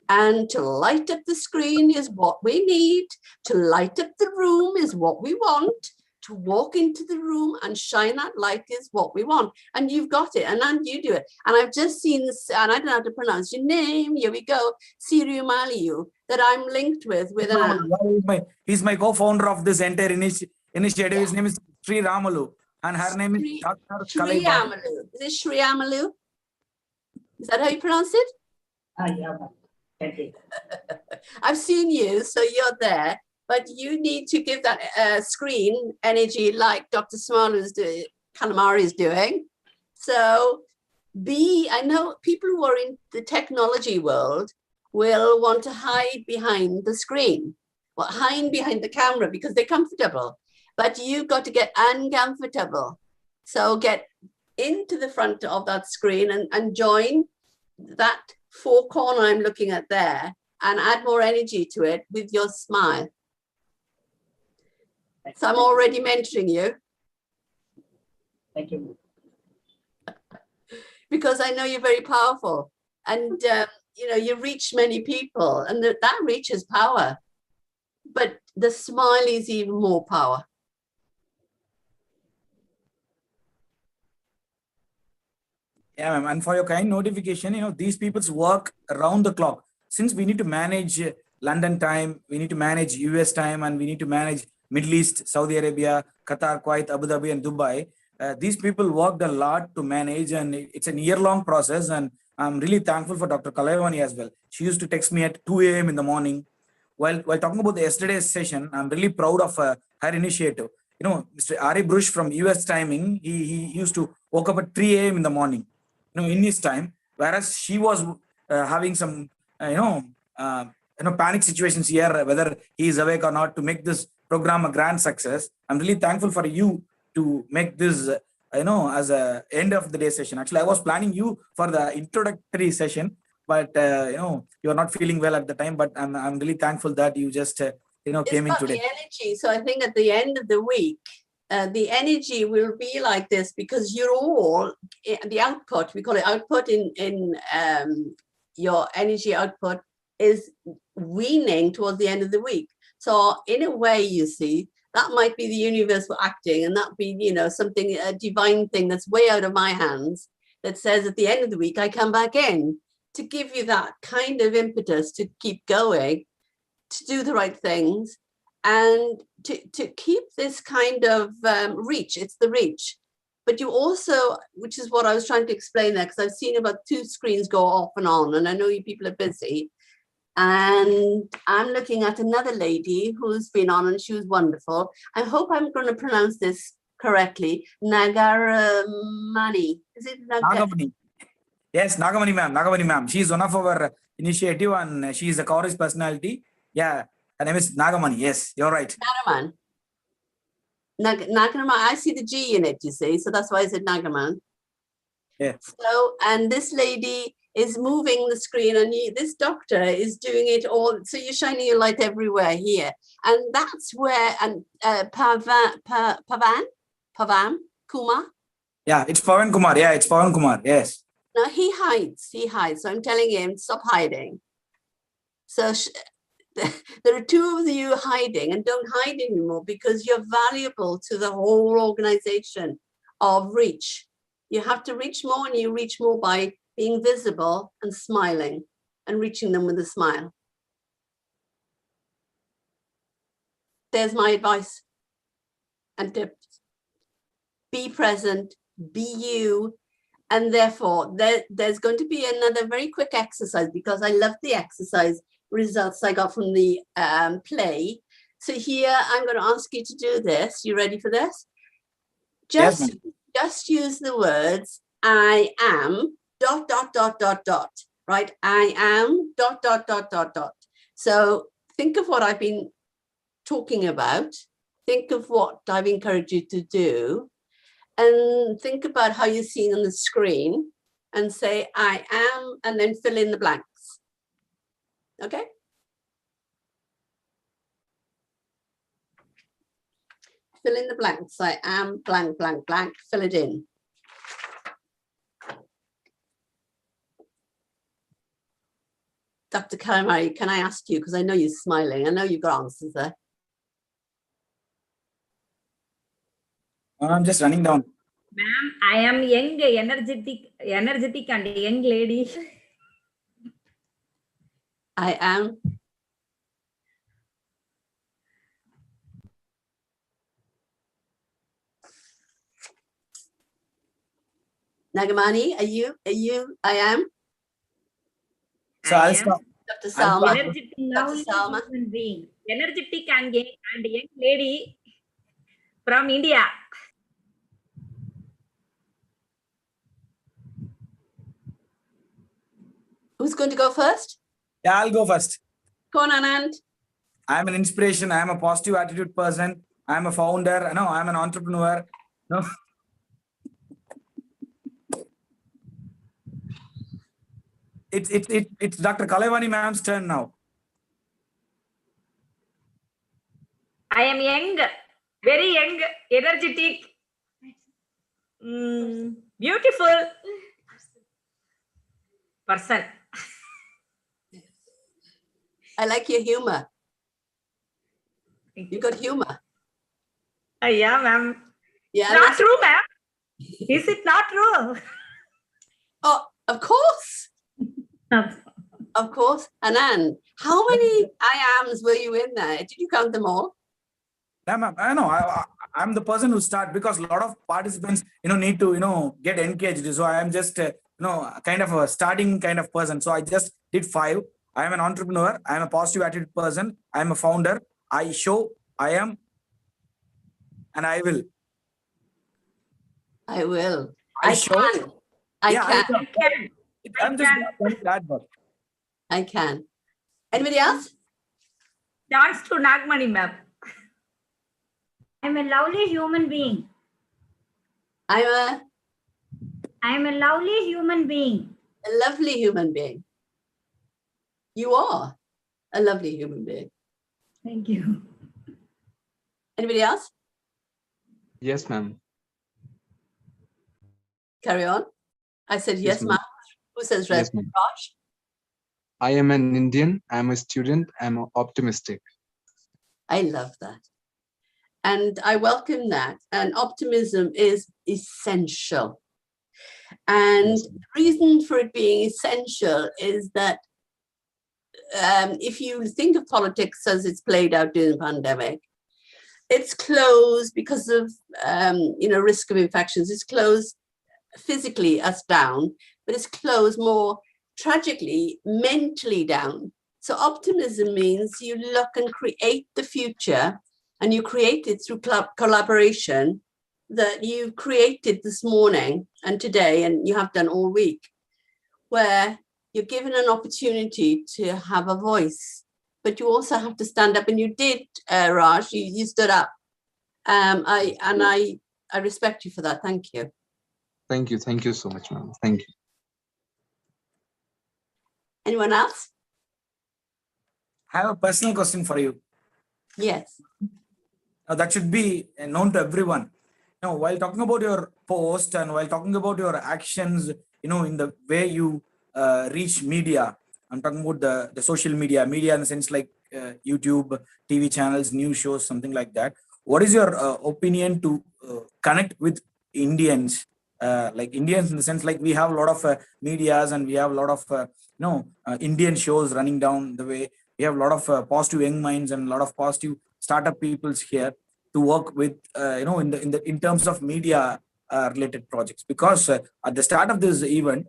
And to light up the screen is what we need. To light up the room is what we want. To walk into the room and shine that light is what we want. And you've got it, and you do it. And I've just seen this, and I don't know how to pronounce your name. Here we go, Siriu Maliu, that I'm linked with He's my co-founder of this entire initiative. Yeah. His name is Sri Ramalu, and her name is Dr. Sri Amalu. Is it Sri Amalu? Is that how you pronounce it? Yeah. I've seen you, so you're there, but you need to give that screen energy like Dr. Calamari is doing. So I know people who are in the technology world will want to hide behind the screen, or hide behind the camera because they're comfortable, but you've got to get uncomfortable. So get into the front of that screen and join that four corner I'm looking at there, and add more energy to it with your smile. So I'm already mentoring you. Thank you. Because I know you're very powerful, and you reach many people, and that reaches power. But the smile is even more power. Yeah, ma'am. And for your kind notification, these people's work around the clock. Since we need to manage London time, we need to manage US time, and we need to manage Middle East, Saudi Arabia, Qatar, Kuwait, Abu Dhabi, and Dubai. These people worked a lot to manage, and it's a year-long process. And I'm really thankful for Dr. Kalaivani as well. She used to text me at 2 a.m. in the morning. While talking about the yesterday's session, I'm really proud of her initiative. Mr. Ari Brush from US timing, he used to woke up at 3 a.m. in the morning. In his time, whereas she was having some, panic situations here, whether he is awake or not, to make this program a grand success. I'm really thankful for you to make this, as a end of the day session. Actually, I was planning you for the introductory session, but you are not feeling well at the time. But I'm really thankful that you just came in about today. the energy. So I think at the end of the week, the energy will be like this because you're all the output. We call it output in your energy output is weaning towards the end of the week. So in a way, you see, that might be the universe acting, and that be, something, a divine thing that's way out of my hands that says at the end of the week, I come back in to give you that kind of impetus to keep going, to do the right things, and to keep this kind of reach. It's the reach. But you also, which is what I was trying to explain there, because I've seen about 2 screens go off and on, and I know you people are busy. And I'm looking at another lady who's been on, and she was wonderful. I hope I'm going to pronounce this correctly. Nagaramani. Is it Nagamani. Yes, Nagamani ma'am. She is one of our initiative, and she is a chorus personality. Yeah, her name is Nagamani. Yes, you're right. Nagaman? Nagaman. I see the G in it, you see, so that's why I said Nagaman. Yeah. So, and this lady is moving the screen, and this doctor is doing it all. So you're shining your light everywhere here, and that's where Pavan Kumar. Yeah, it's Pavan Kumar. Yeah, it's Pavan Kumar. Yes. Now he hides. So I'm telling him, stop hiding. So there are 2 of you hiding, and don't hide anymore because you're valuable to the whole organization of reach. You have to reach more, and you reach more by being visible and smiling and reaching them with a smile. There's my advice and tips. Be present, be you, and therefore there's going to be another very quick exercise, because I love the exercise results I got from the play. So here I'm going to ask you to do this. You ready for this? Just use the words I am ... right? I am ... So think of what I've been talking about. Think of what I've encouraged you to do, and think about how you're seeing on the screen, and say I am, and then fill in the blanks. Okay? Fill in the blanks. I am blank, blank, blank. Fill it in. Dr. Calamari, can I ask you, because I know you're smiling, I know you've got answers there. I'm just running down. Ma'am, I am young, energetic and young lady. I am. Nagamani, are you? I am. So I'll stop. Dr. Salma. Energetic, Dr. Salma. human being. Energetic and young lady from India. Who's going to go first? Yeah, I'll go first. Go on, Anand. I'm an inspiration. I'm a positive attitude person. I'm a founder. No, I'm an entrepreneur. No. It's Dr. Kalavani ma'am's turn now. I am young, very young, energetic, beautiful person. I like your humor. You got humor. Yeah, ma'am. Yeah. Not true, ma'am. Is it not true? Oh, of course. Of course. Anand, how many I ams were you in there? Did you count them all? Yeah, ma'am. I know. I'm the person who start, because a lot of participants, need to, get engaged. So I am just, kind of a starting kind of person. So I just did 5. I am an entrepreneur. I am a positive attitude person. I am a founder. I show, I am, and I will. I will. I show. Can. I can. I'm just that one. I can. Anybody else? Dance to Nagmani, ma'am. I'm a lovely human being. I'm I'm a lovely human being. a lovely human being. You are a lovely human being. Thank you. Anybody else? Yes, ma'am. Carry on. I said Yes, yes, ma'am. ma'am. Who says Yes, red? ma'am. Raj? I am an Indian. I'm a student. I'm optimistic. I love that. And I welcome that. And optimism is essential. And Yes, the reason for it being essential is that if you think of politics as it's played out during the pandemic, it's closed because of risk of infections. It's closed physically us down, but it's closed more tragically mentally down. So optimism means you look and create the future, and you create it through collaboration that you've created this morning and today, and you have done all week, where you're given an opportunity to have a voice, but you also have to stand up, and you did, Raj. You stood up. I respect you for that. Thank you. Thank you. Thank you so much, ma'am. Thank you. Anyone else? I have a personal question for you. Yes. That should be known to everyone. Now, while talking about your post and while talking about your actions, in the way you reach media, I'm talking about the social media in the sense like YouTube, TV channels, news shows, something like that. What is your opinion to connect with Indians? Like Indians in the sense like we have a lot of medias and we have a lot of Indian shows running down the way. We have a lot of positive young minds and a lot of positive startup peoples here to work with in terms of media related projects, because at the start of this event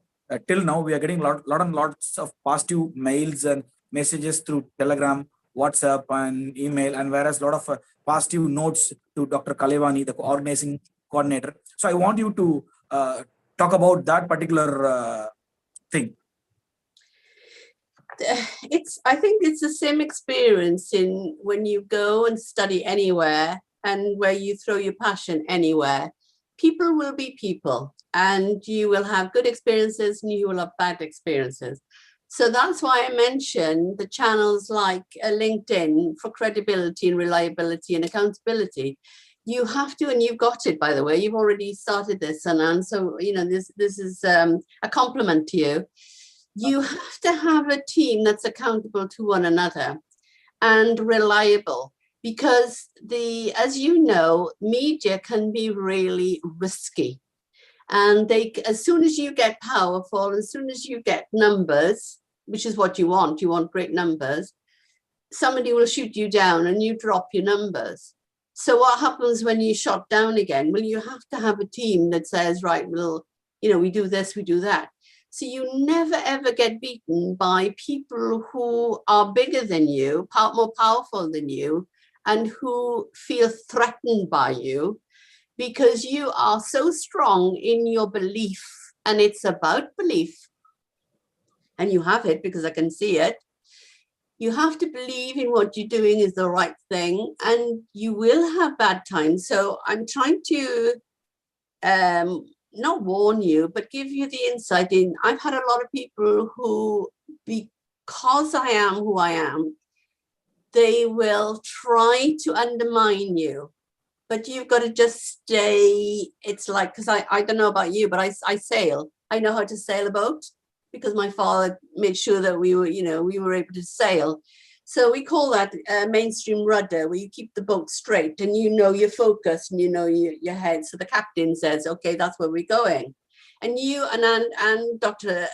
till now we are getting lots of positive mails and messages through Telegram, WhatsApp and email, and whereas a lot of positive notes to Dr. Kalevani, the organizing coordinator. So I want you to talk about that particular thing. I think it's the same experience in when you go and study anywhere and where you throw your passion anywhere. People will be people, and you will have good experiences and you will have bad experiences. So that's why I mentioned the channels like LinkedIn for credibility and reliability and accountability. You have to, and you've got it, by the way, you've already started this, Anand. So, this is a compliment to you. You have to have a team that's accountable to one another and reliable, because as you know, media can be really risky. And as soon as you get powerful, as soon as you get numbers, which is what you want great numbers, somebody will shoot you down and you drop your numbers. So what happens when you shot down again? Well, you have to have a team that says, right, we do this, we do that. So you never, ever get beaten by people who are bigger than you, more powerful than you, and who feel threatened by you, because you are so strong in your belief, and it's about belief. And you have it because I can see it. You have to believe in what you're doing is the right thing, and you will have bad times. So I'm trying to not warn you, but give you the insight in. I've had a lot of people who, because I am who I am, they will try to undermine you, but you've got to just stay. It's like, because I don't know about you, but I sail. I know how to sail a boat because my father made sure that we were able to sail. So we call that mainstream rudder, where you keep the boat straight and you're focused and your head. So the captain says, okay, that's where we're going. And you and Dr.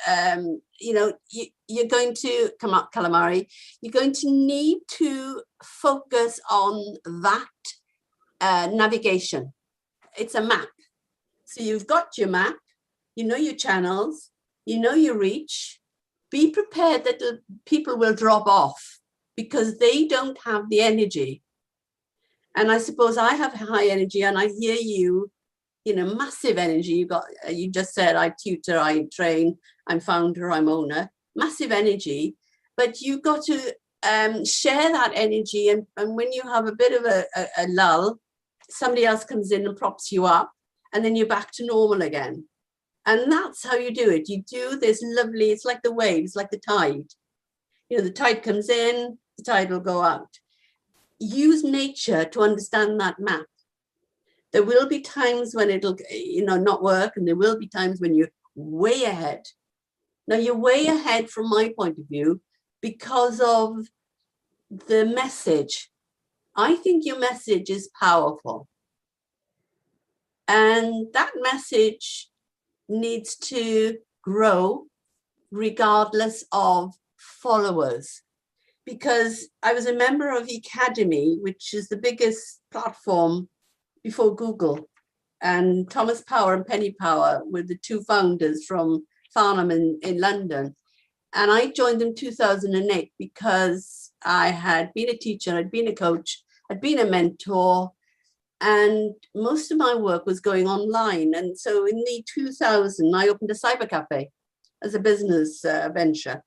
You're going to come up, Calamari, you're going to need to focus on that navigation. It's a map. So you've got your map, your channels, your reach. Be prepared that the people will drop off, because they don't have the energy. And I suppose I have high energy, and I hear you, massive energy. You just said, I tutor, I train, I'm founder, I'm owner, massive energy. But you've got to share that energy. And when you have a bit of a lull, somebody else comes in and props you up, and then you're back to normal again. And that's how you do it. You do this lovely, it's like the waves, like the tide. The tide comes in, the tide will go out. use nature to understand that map. There will be times when it'll, not work, and there will be times when you're way ahead. Now you're way ahead from my point of view because of the message. I think your message is powerful. And that message needs to grow regardless of followers. Because I was a member of Academy, which is the biggest platform before Google. And Thomas Power and Penny Power were the two founders from Farnham in London. And I joined them in 2008 because I had been a teacher, I'd been a coach, I'd been a mentor, and most of my work was going online. And so in the 2000, I opened a cyber cafe as a business venture.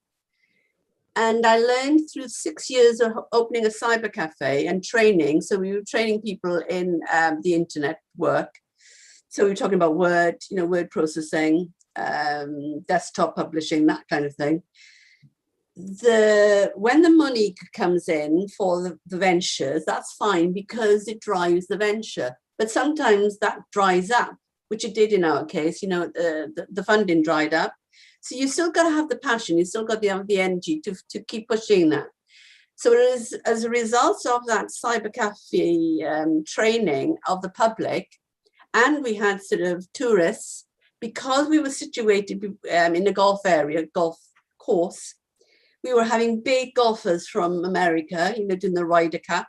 And I learned through 6 years of opening a cyber cafe and training. So we were training people in the internet work. So we were talking about Word, word processing, desktop publishing, that kind of thing. When the money comes in for the ventures, that's fine because it drives the venture. But sometimes that dries up, which it did in our case. The funding dried up. So you still got to have the passion. You still got to have the energy to keep pushing that. So as a result of that cyber cafe training of the public, and we had sort of tourists, because we were situated in a golf area, golf course, we were having big golfers from America, doing the Ryder Cup.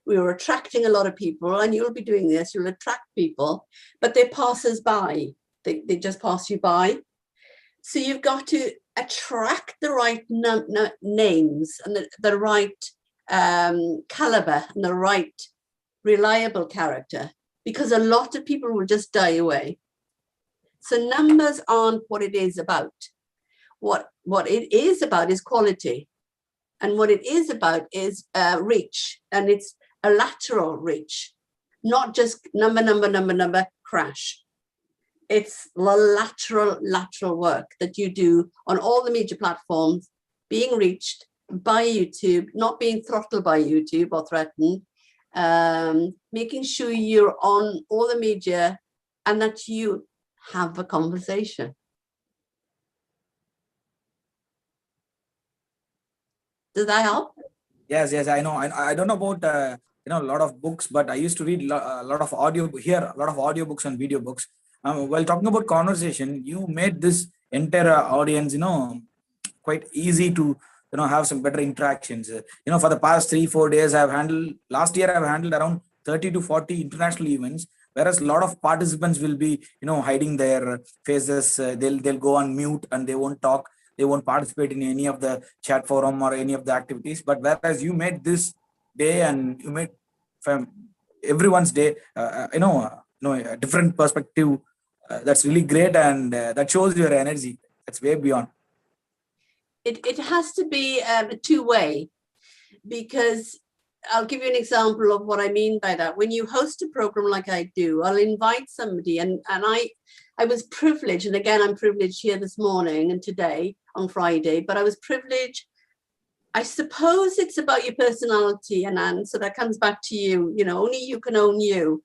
We were attracting a lot of people, and you'll be doing this, you'll attract people, but they're passers by. They just pass you by. So you've got to attract the right names and the right caliber and the right reliable character, because a lot of people will just die away. So numbers aren't what it is about. What it is about is quality. And what it is about is reach. And it's a lateral reach, not just number, crash. It's the lateral work that you do on all the major platforms, being reached by YouTube, not being throttled by YouTube or threatened, making sure you're on all the media and that you have a conversation. Does that help? Yes, I know. I don't know about a lot of books, but I used to read a lot of audiobooks and video books. While talking about conversation, you made this entire audience, quite easy to have some better interactions. For the past 3-4 days, last year I've handled around 30 to 40 international events, whereas a lot of participants will be hiding their faces. They'll go on mute and they won't talk. They won't participate in any of the chat forum or any of the activities. But whereas you made this day and you made everyone's day, a different perspective. That's really great, and that shows your energy. That's way beyond. It has to be a two-way, because I'll give you an example of what I mean by that. When you host a program like I do, I'll invite somebody, and I was privileged, and again, I'm privileged here this morning and today on Friday, but I was privileged. I suppose it's about your personality, and so that comes back to you. Only you can own you.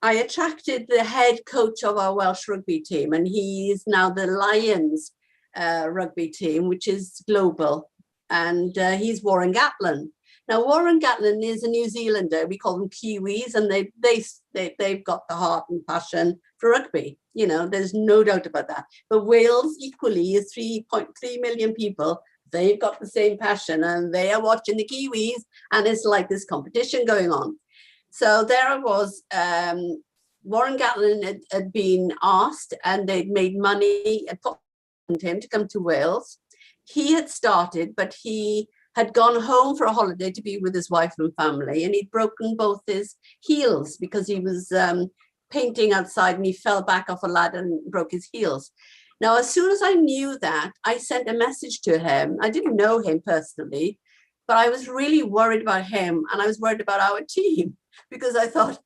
I attracted the head coach of our Welsh rugby team, and he is now the Lions rugby team, which is global, and he's Warren Gatland. Now, Warren Gatland is a New Zealander. We call them Kiwis, and they've got the heart and passion for rugby. There's no doubt about that. But Wales equally is 3.3 million people. They've got the same passion, and they are watching the Kiwis, and it's like this competition going on. So there I was. Warren Gatland had been asked, and they'd made money and put him to come to Wales. He had started, but he had gone home for a holiday to be with his wife and family, and he'd broken both his heels because he was painting outside, and he fell back off a ladder and broke his heels. Now, as soon as I knew that, I sent a message to him. I didn't know him personally, but I was really worried about him, and I was worried about our team, because I thought,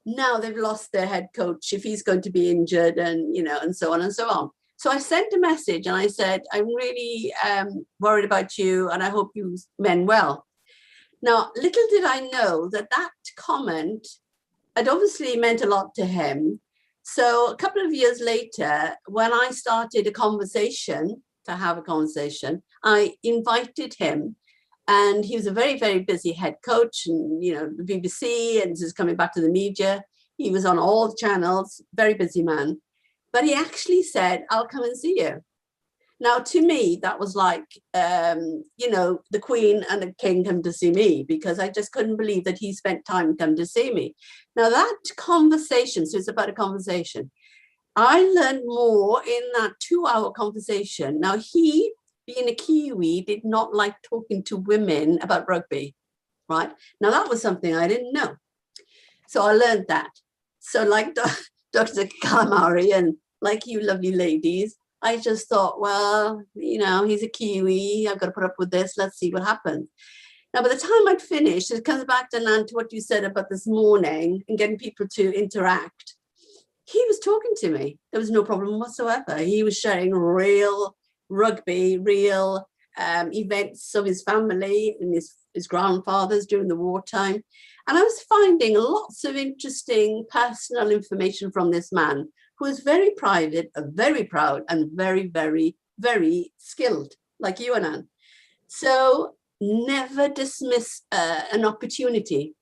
now they've lost their head coach if he's going to be injured, and and so on and so on. So I sent a message and I said, I'm really worried about you, and I hope you men well. Now, little did I know that that comment had obviously meant a lot to him. So a couple of years later, when I started to have a conversation, I invited him, and he was a very, very busy head coach, and the BBC, and just coming back to the media. He was on all channels, very busy man. But he actually said, "I'll come and see you." Now, to me, that was like, the Queen and the King come to see me, because I just couldn't believe that he spent time come to see me. Now, that conversation, so it's about a conversation, I learned more in that 2-hour conversation. Now, he, being a Kiwi, did not like talking to women about rugby, right? Now, that was something I didn't know. So I learned that. So like Dr. Calamari and like you lovely ladies, I just thought, well, he's a Kiwi. I've got to put up with this. Let's see what happens. Now, by the time I'd finished, it comes back to Nan to what you said about this morning and getting people to interact. He was talking to me. There was no problem whatsoever. He was sharing real rugby, real events of his family and his grandfathers during the wartime. And I was finding lots of interesting personal information from this man, who is very private, very proud, and very, very, very skilled, like you, Anand. So never dismiss an opportunity.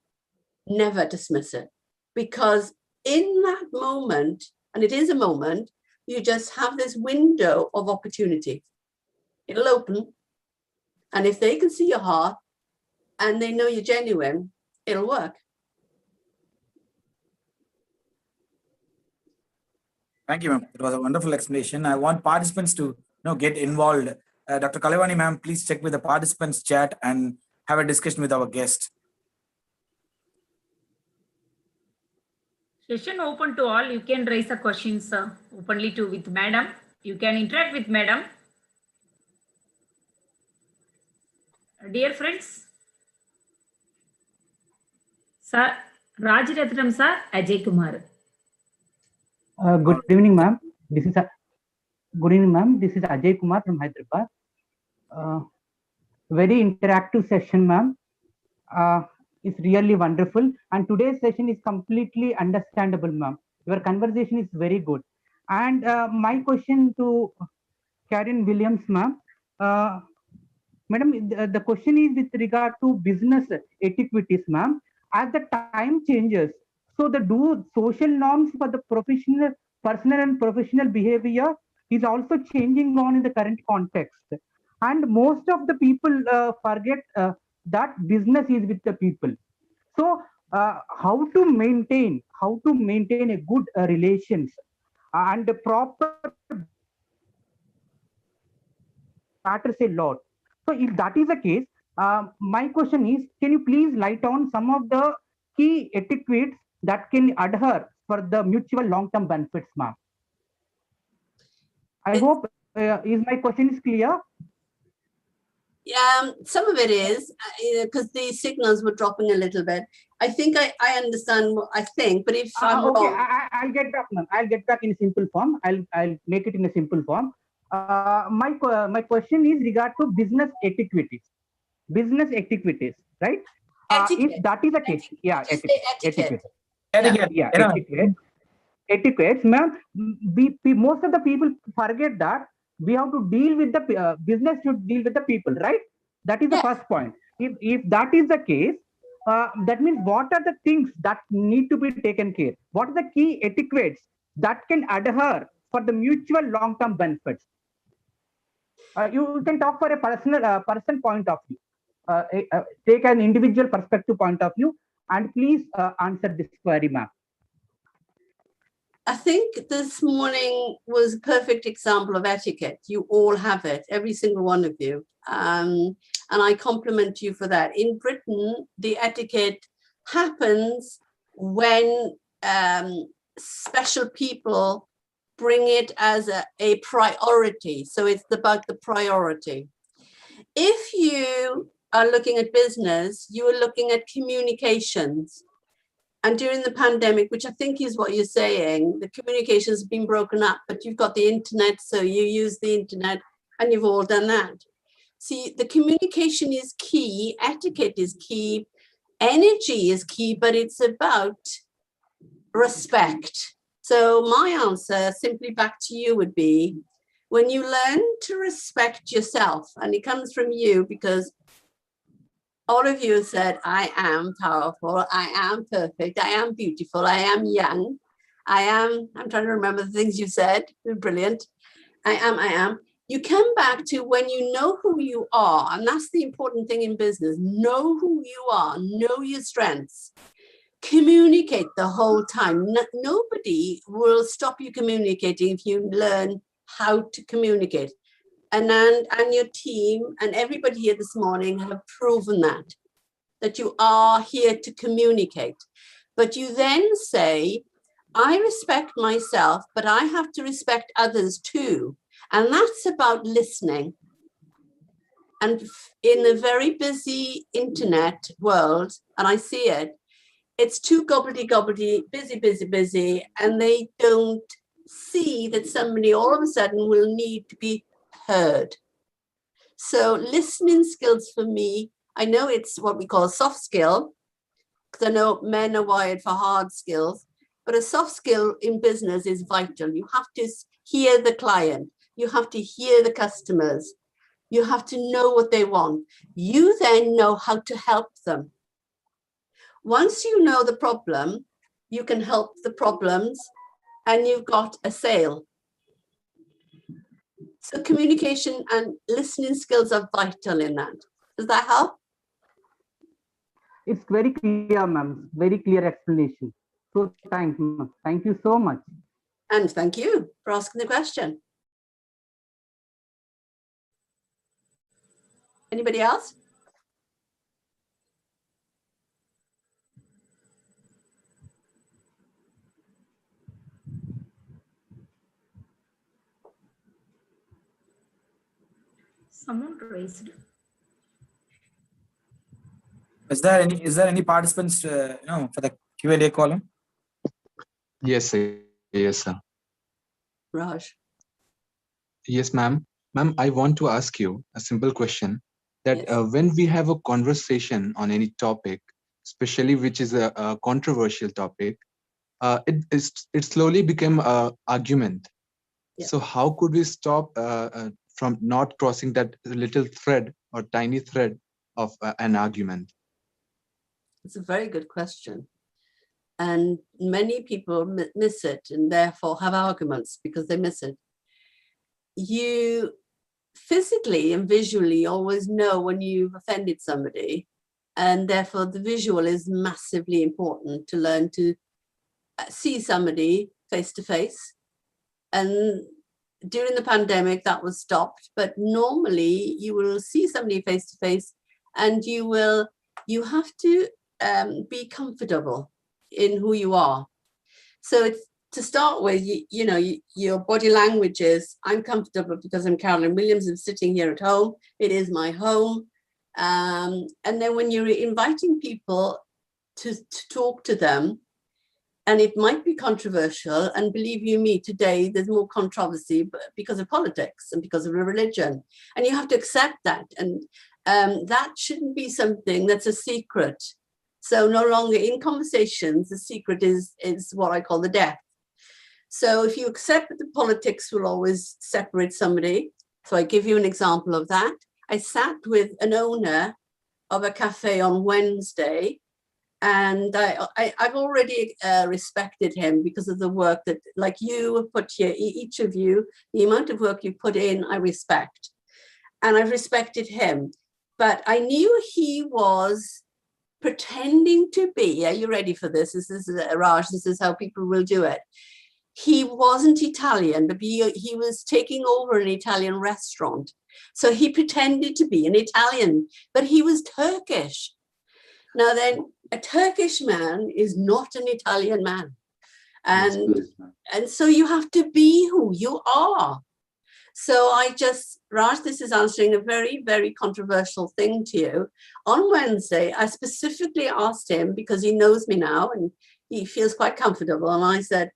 Never dismiss it. Because in that moment, and it is a moment, you just have this window of opportunity. It'll open. And if they can see your heart and they know you're genuine, it'll work. Thank you, ma'am. It was a wonderful explanation. I want participants to get involved. Dr. Kalavani, ma'am, please check with the participants chat and have a discussion with our guest. Session open to all. You can raise the questions openly with madam. You can interact with madam. Dear friends, sir, Rajaratnam sir, Ajay Kumar. Good evening, ma'am. Good evening, ma'am. This is Ajay Kumar from Hyderabad. Very interactive session, ma'am. It's really wonderful. And today's session is completely understandable, ma'am. Your conversation is very good. And my question to CAROLYN Williams, ma'am. Madam, the question is with regard to business etiquettes, ma'am. As the time changes, so the social norms for the personal and professional behavior is also changing on in the current context. And most of the people forget that business is with the people. So how to maintain a good relations and proper matters a lot. So if that is the case, my question is, can you please light on some of the key etiquettes that can adhere for the mutual long-term benefits, ma'am? I hope is my question is clear. Yeah, some of it is because the signals were dropping a little bit. I think I understand what I think, but if I'm okay, wrong, I'll get back, ma'am. I'll get back in a simple form. I'll make it in a simple form. My question is regard to business etiquettes. Business etiquettes, right? If that is the case, yeah, etiquette. Yeah, etiquettes, ma'am. Most of the people forget that we have to deal with the business should deal with the people, right? That is the first point. If that is the case, that means what are the things that need to be taken care? What are the key etiquettes that can adhere for the mutual long-term benefits? You can talk for a person point of view. Take an individual perspective point of view, and please answer this query, ma'am. I think this morning was a perfect example of etiquette. You all have it, every single one of you. And I compliment you for that. In Britain, the etiquette happens when special people bring it as a priority. So it's about the priority. If you are looking at business, you are looking at communications. And during the pandemic, which I think is what you're saying, the communication has been broken up, but you've got the internet, so you use the internet and you've all done that. See, the communication is key, etiquette is key, energy is key, but it's about respect. So my answer simply back to you would be, when you learn to respect yourself, and it comes from you because all of you said, I am powerful, I am perfect, I am beautiful, I am young, I'm trying to remember the things you said, they're brilliant. I am. You come back to when you know who you are, and that's the important thing in business. Know who you are, know your strengths. Communicate the whole time. Nobody will stop you communicating if you learn how to communicate. And your team and everybody here this morning have proven that you are here to communicate. But you then say, I respect myself, but I have to respect others too. And that's about listening. And in a very busy internet world, and I see it, it's too gobbledy, busy, and they don't see that somebody all of a sudden will need to be heard. So listening skills for me, I know it's what we call a soft skill, because I know men are wired for hard skills, but a soft skill in business is vital. You have to hear the client. You have to hear the customers. You have to know what they want. You then know how to help them. Once you know the problem, you can help the problems and you've got a sale. So communication and listening skills are vital in that. Does that help? It's very clear, ma'am. Very clear explanation. So thank you. Thank you so much. And thank you for asking the question. Anybody else? Someone raised. Is there any participants for the Q&A column? Yes, sir. Yes, sir. Raj. Yes, ma'am. Ma'am, I want to ask you a simple question that Yes. when we have a conversation on any topic, especially which is a controversial topic, it slowly became an argument. Yeah. So how could we stop from not crossing that little thread or tiny thread of an argument? It's a very good question. And many people miss it and therefore have arguments because they miss it. You physically and visually always know when you've offended somebody, and therefore the visual is massively important to learn to see somebody face to face. And during the pandemic that was stopped, but normally you will see somebody face to face and you have to be comfortable in who you are. So it's, to start with, your body language is, I'm comfortable because I'm CAROLYN Williams, I'm sitting here at home, it is my home. And then when you're inviting people to talk to them, and it might be controversial, and believe you me, today there's more controversy because of politics and because of religion, and you have to accept that. And that shouldn't be something that's a secret. So no longer in conversations, the secret is what I call the death. So if you accept that the politics will always separate somebody, so I give you an example of that. I sat with an owner of a cafe on Wednesday, and I've already respected him because of the work that, like you have put here, each of you, the amount of work you put in, I respect. And I've respected him. But I knew he was pretending to be, are you ready for this? This is Raj, this is how people will do it. He wasn't Italian, but he was taking over an Italian restaurant. So he pretended to be an Italian, but he was Turkish. Now then, a Turkish man is not an Italian man. And so you have to be who you are. So Raj, this is answering a very, very controversial thing to you. On Wednesday, I specifically asked him, because he knows me now and he feels quite comfortable. And I said,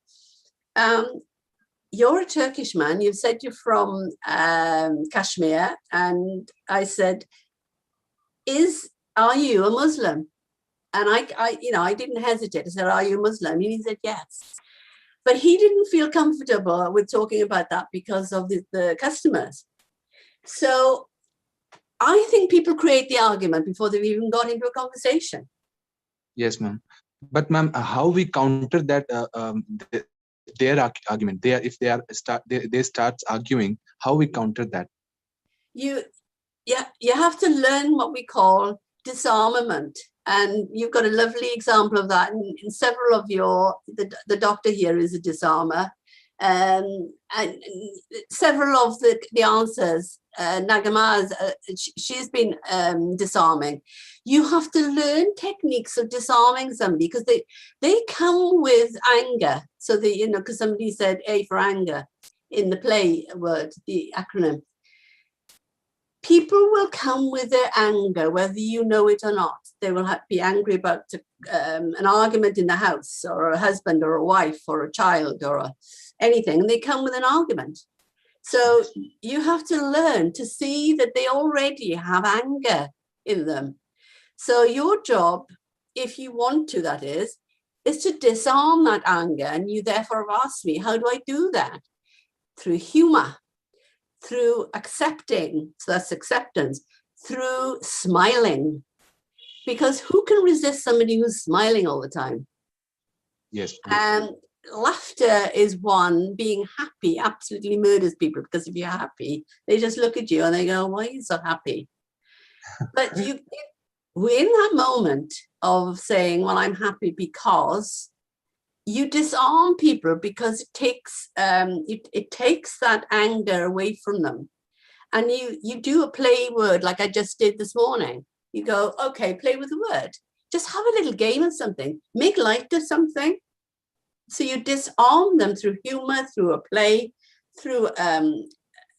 you're a Turkish man. You've said you're from Kashmir. And I said, are you a Muslim? And I didn't hesitate. I said, are you a Muslim? And he said, yes. But he didn't feel comfortable with talking about that because of the customers. So I think people create the argument before they've even got into a conversation. Yes, ma'am. But ma'am, how we counter that their argument? If they start arguing, how we counter that? You have to learn what we call disarmament. And you've got a lovely example of that in several of the doctor here is a disarmer. And several of the answers, Nagama's, she's been disarming. You have to learn techniques of disarming somebody because they come with anger. So because somebody said A for anger in the play word, the acronym. People will come with their anger, whether you know it or not. They will be angry about an argument in the house, or a husband, or a wife, or a child, or anything. And they come with an argument. So you have to learn to see that they already have anger in them. So your job, if you want to, that is to disarm that anger. And you therefore have asked me, how do I do that? Through humor. Through accepting, so that's acceptance, through smiling. Because who can resist somebody who's smiling all the time? Yes. And laughter is one. Being happy absolutely murders people, because if you're happy, they just look at you and they go, why are you so happy? But we're in that moment of saying, well, I'm happy because you disarm people, because it takes that anger away from them. And you do a play word like I just did this morning. You go, okay, play with the word. Just have a little game of something. Make light of something. So you disarm them through humor, through a play, through an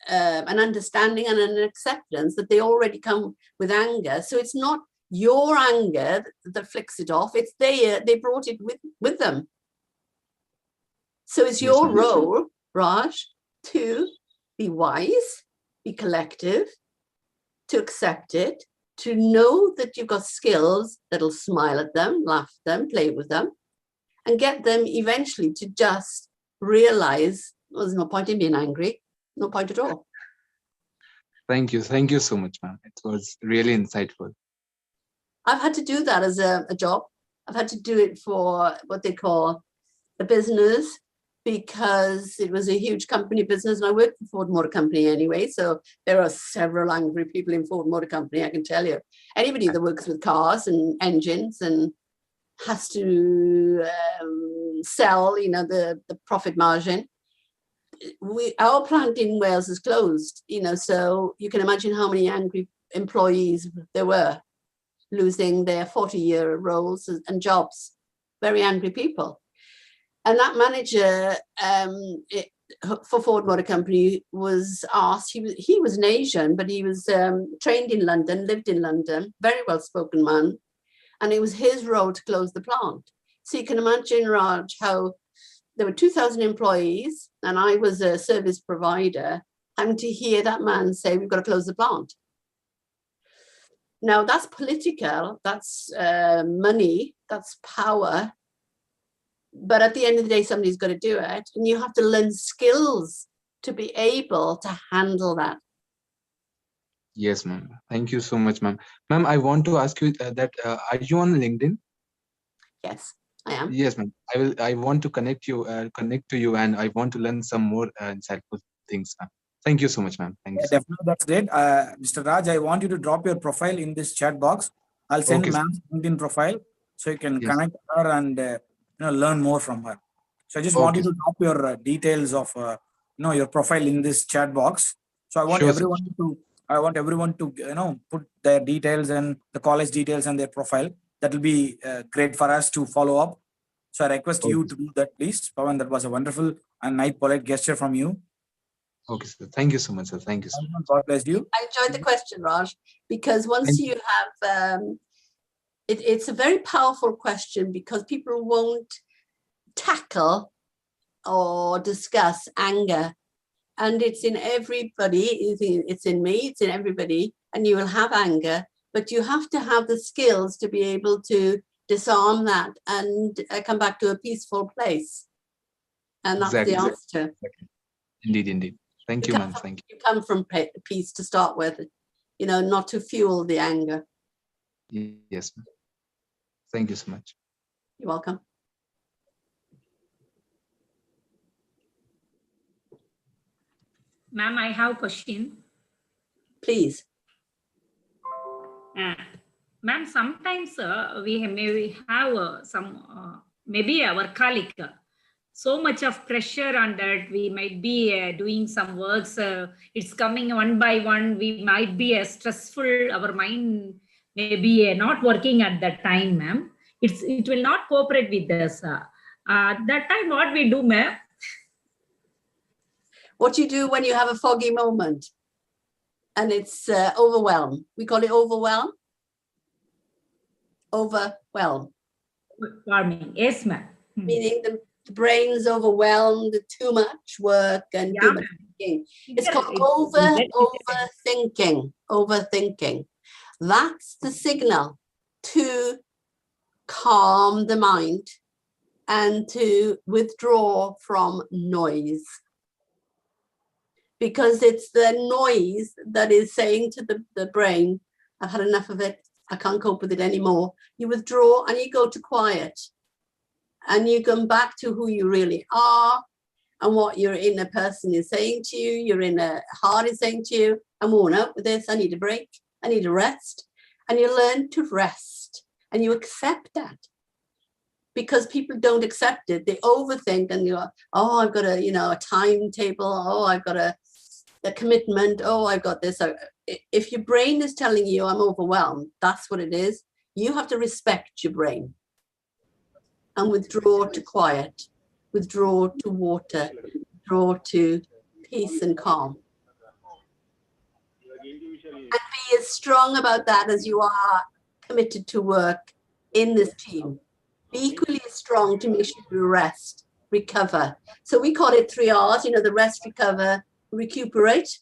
understanding and an acceptance that they already come with anger. So it's not your anger that flicks it off. It's they brought it with them. So it's your role, Raj, to be wise, be collective, to accept it, to know that you've got skills that'll smile at them, laugh at them, play with them, and get them eventually to just realize, well, there's no point in being angry, no point at all. Thank you so much, ma'am. It was really insightful. I've had to do that as a job. I've had to do it for what they call a business, because it was a huge company business, and I worked for Ford Motor Company anyway. So there are several angry people in Ford Motor Company, I can tell you. Anybody that works with cars and engines and has to sell, the profit margin. Our plant in Wales is closed, so you can imagine how many angry employees there were losing their 40-year roles and jobs. Very angry people. And that manager for Ford Motor Company was asked, he was an Asian, but he was trained in London, lived in London, very well-spoken man. And it was his role to close the plant. So you can imagine, Raj, how there were 2,000 employees, and I was a service provider, having to hear that man say, we've got to close the plant. Now, that's political, that's money, that's power. But at the end of the day, somebody's got to do it. And you have to learn skills to be able to handle that. Yes, ma'am. Thank you so much, ma'am. Ma'am, I want to ask you that, are you on LinkedIn? Yes, I am. Yes, ma'am. I want to connect to you, and I want to learn some more insightful things, ma'am. Thank you so much, ma'am. Thank you. Definitely, that's great. Mr. Raj, I want you to drop your profile in this chat box. I'll send ma'am's LinkedIn profile so you can connect her and learn more from her. So I just want you to drop your details of your profile in this chat box. So I want everyone to put their details and the college details and their profile. That will be great for us to follow up. So I request you to do that, please. Pawan, that was a wonderful and nice polite gesture from you. Okay, sir. Thank you so much, sir. Thank you so much. God bless you. I enjoyed the question, Raj, because once you have, it's a very powerful question, because people won't tackle or discuss anger. And it's in everybody, it's in me, it's in everybody, and you will have anger, but you have to have the skills to be able to disarm that and come back to a peaceful place. And that's Exactly. the answer. Indeed, indeed. Thank you, ma'am. Thank you. You come from peace to start with, you know, not to fuel the anger. Yes, ma'am. Thank you so much. You're welcome. Ma'am, I have a question. Please. Ma'am, sometimes we may have maybe our colleague, so much of pressure on that. We might be doing some works. It's coming one by one. We might be stressful. Our mind may be not working at that time, ma'am. It will not cooperate with us. That time, what we do, ma'am? What you do when you have a foggy moment and it's overwhelmed. We call it overwhelm. Overwhelm. Warming. Yes, ma'am. Meaning the brain's overwhelmed, too much work and too much thinking. It's called overthinking. Overthinking. That's the signal to calm the mind and to withdraw from noise. Because it's the noise that is saying to the brain, I've had enough of it, I can't cope with it anymore. You withdraw and you go to quiet. And you come back to who you really are and what your inner person is saying to you, your inner heart is saying to you, I'm worn out with this, I need a break, I need a rest. And you learn to rest and you accept that. Because people don't accept it, they overthink and you go, oh, I've got a timetable, oh, I've got a commitment, oh, I've got this. If your brain is telling you I'm overwhelmed, that's what it is. You have to respect your brain and withdraw to quiet, withdraw to water, withdraw to peace and calm. And be as strong about that as you are committed to work in this team. Be equally as strong to make sure you rest, recover. So we call it 3 R's, the rest, recover, recuperate.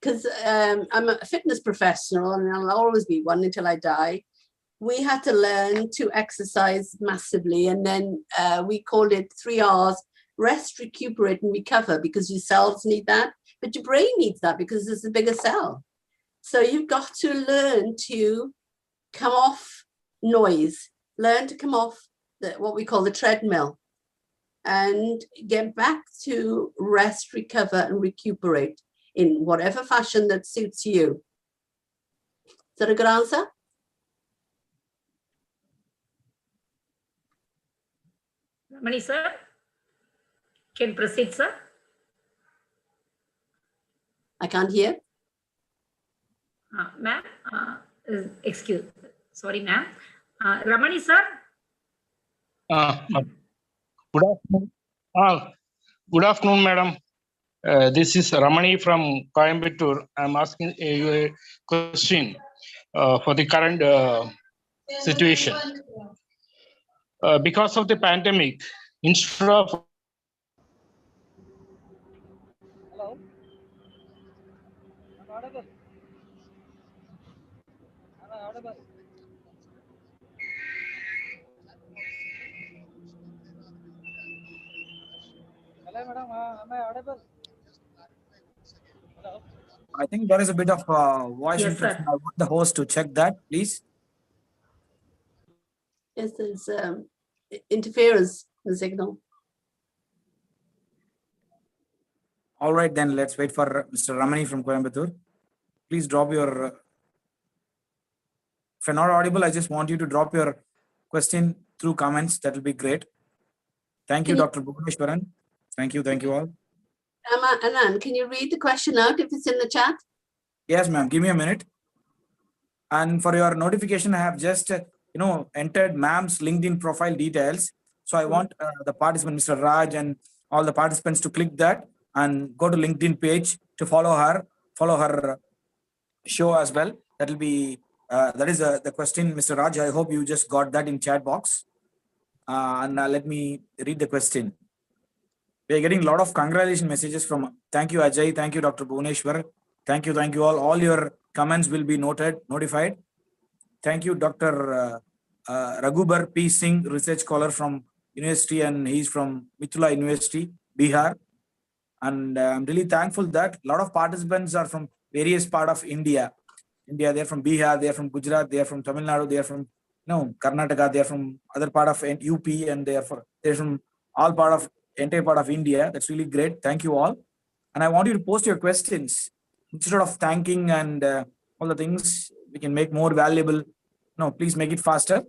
Because I'm a fitness professional and I'll always be one until I die. We had to learn to exercise massively, and then we called it 3 R's, rest, recuperate, and recover, because your cells need that, but your brain needs that because it's a bigger cell. So you've got to learn to come off noise, learn to come off what we call the treadmill, and get back to rest, recover, and recuperate in whatever fashion that suits you. Is that a good answer? Ramani, sir, can proceed, sir. I can't hear. Ma'am, sorry, ma'am. Ramani, sir. Good afternoon. Good afternoon, madam. This is Ramani from Coimbatore. I'm asking a question for the current situation. Because of the pandemic, instead of Hello. I'm audible. Am I audible? Hello, madam. Am I audible? Hello. I think there is a bit of voice interruption. I want the host to check that, please. Yes, there's interference in the signal. All right, then let's wait for Mr. Ramani from Coimbatore. Please drop your, if you're not audible, I just want you to drop your question through comments. That will be great. Thank you, Dr. Bhuvaneshwaran. Thank you all. Anand, can you read the question out if it's in the chat? Yes, ma'am. Give me a minute. And for your notification, I have just, entered ma'am's LinkedIn profile details. So I want the participant, Mr. Raj, and all the participants to click that and go to LinkedIn page to follow her show as well. That will be, that is the question, Mr. Raj. I hope you just got that in chat box. And let me read the question. We are getting a lot of congratulation messages from, thank you, Ajay. Thank you, Dr. Bhuvneshwar. Thank you all. All your comments will be notified. Thank you, Dr. Raghubar P. Singh, research scholar from university, and he's from Mithila University, Bihar. And I'm really thankful that a lot of participants are from various part of India. They're from Bihar, they're from Gujarat, they're from Tamil Nadu, they're from Karnataka, they're from other part of UP, and they're from all part of entire part of India. That's really great. Thank you all. And I want you to post your questions instead of thanking and all the things we can make more valuable. No, please make it faster.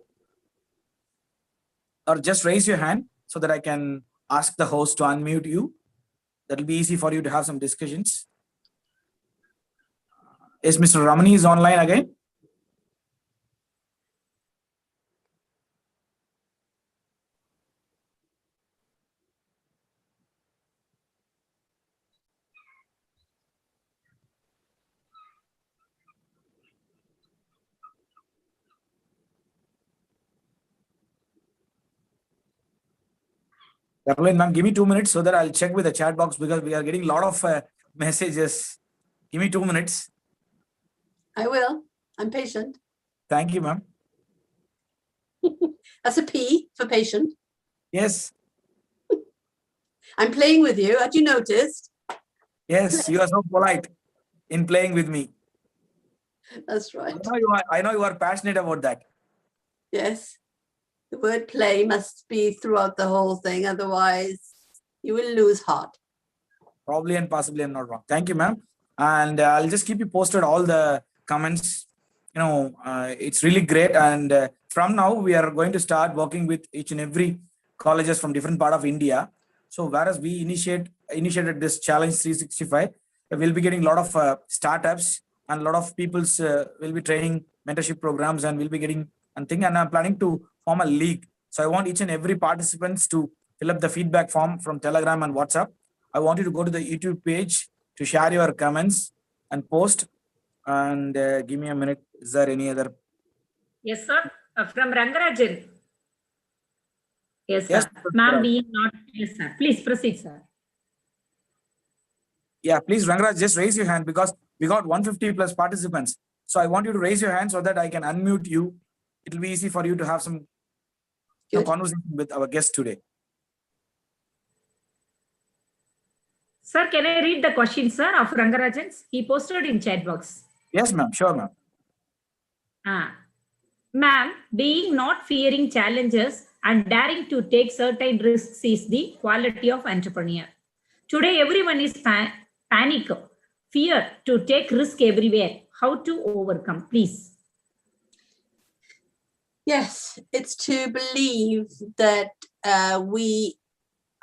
Or just raise your hand so that I can ask the host to unmute you. That'll be easy for you to have some discussions. Is Mr. Ramani is online again? Caroline, ma'am, give me 2 minutes so that I'll check with the chat box, because we are getting a lot of messages. Give me 2 minutes. I will. I'm patient. Thank you, ma'am. That's a P for patient. Yes. I'm playing with you. Had you noticed? Yes, you are so polite in playing with me. That's right. I know you are passionate about that. Yes. The word play must be throughout the whole thing. Otherwise, you will lose heart. Probably and possibly I'm not wrong. Thank you, ma'am. And I'll just keep you posted all the comments. It's really great. And from now, we are going to start working with each and every colleges from different part of India. So whereas we initiated this challenge 365, we'll be getting a lot of startups, and a lot of people's will be training mentorship programs, and we'll be getting and I'm planning to form a league. So I want each and every participants to fill up the feedback form from Telegram and WhatsApp. I want you to go to the YouTube page to share your comments and post. And give me a minute. Is there any other? Yes, sir. From Rangarajan. Yes, sir. Yes, Ma'am, being not. Yes, sir. Please proceed, sir. Yeah, please, Rangaraj, just raise your hand, because we got 150 plus participants. So I want you to raise your hand so that I can unmute you. It'll be easy for you to have some conversation with our guest today. Sir, can I read the question, sir, of Rangarajan's? He posted in chat box. Yes, ma'am. Sure, ma'am. Ma'am, being not fearing challenges and daring to take certain risks is the quality of entrepreneur. Today, everyone is panic, fear to take risk everywhere. How to overcome, please? Yes, it's to believe that we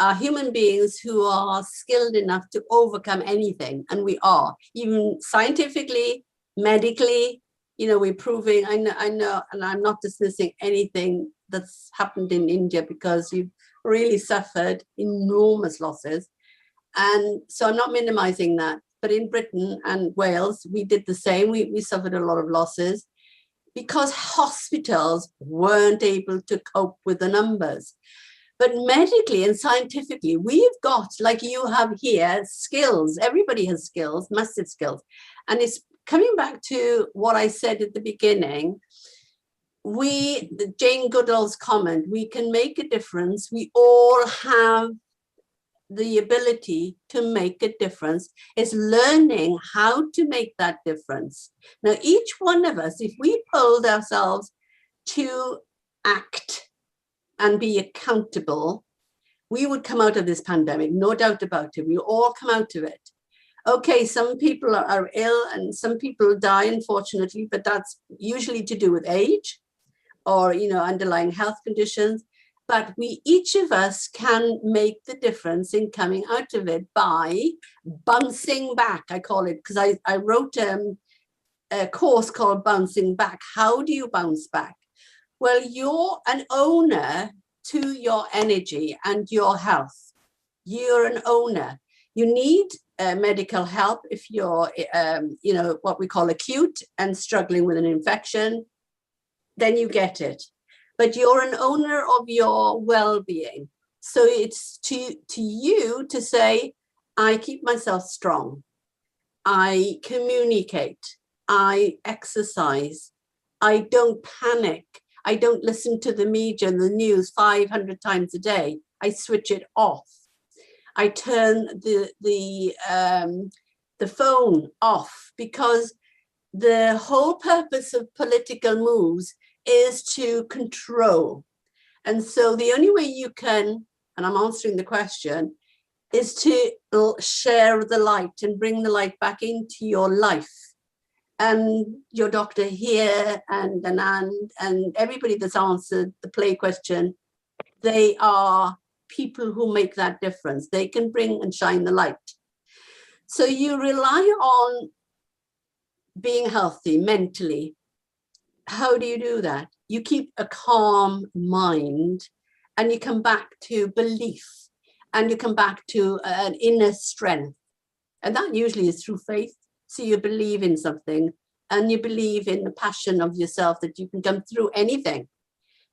are human beings who are skilled enough to overcome anything, and we are, even scientifically, medically. We're proving. I know, and I'm not dismissing anything that's happened in India, because you've really suffered enormous losses, and so I'm not minimizing that. But in Britain and Wales, we did the same. We suffered a lot of losses, because hospitals weren't able to cope with the numbers. But medically and scientifically, we've got, like you have here, skills. Everybody has skills, massive skills. And it's coming back to what I said at the beginning. Jane Goodall's comment, we can make a difference. We all have the ability to make a difference. Is learning how to make that difference. Now, each one of us, if we pulled ourselves to act and be accountable, we would come out of this pandemic, no doubt about it. We all come out of it. Okay, some people are ill and some people die, unfortunately, but that's usually to do with age or, underlying health conditions. But each of us can make the difference in coming out of it by bouncing back, I call it, because I wrote a course called Bouncing Back. How do you bounce back? Well, you're an owner to your energy and your health. You're an owner. You need medical help if you're, what we call acute and struggling with an infection, then you get it. But you're an owner of your well-being. So it's to you to say, I keep myself strong. I communicate. I exercise. I don't panic. I don't listen to the media and the news 500 times a day. I switch it off. I turn the phone off, because the whole purpose of political moves is to control. And so the only way you can, and I'm answering the question, is to share the light and bring the light back into your life. And your doctor here and Anand and everybody that's answered the play question, they are people who make that difference. They can bring and shine the light. So you rely on being healthy mentally. How do you do that? You keep a calm mind, and you come back to belief, and you come back to an inner strength. And that usually is through faith. So you believe in something, and you believe in the passion of yourself that you can come through anything.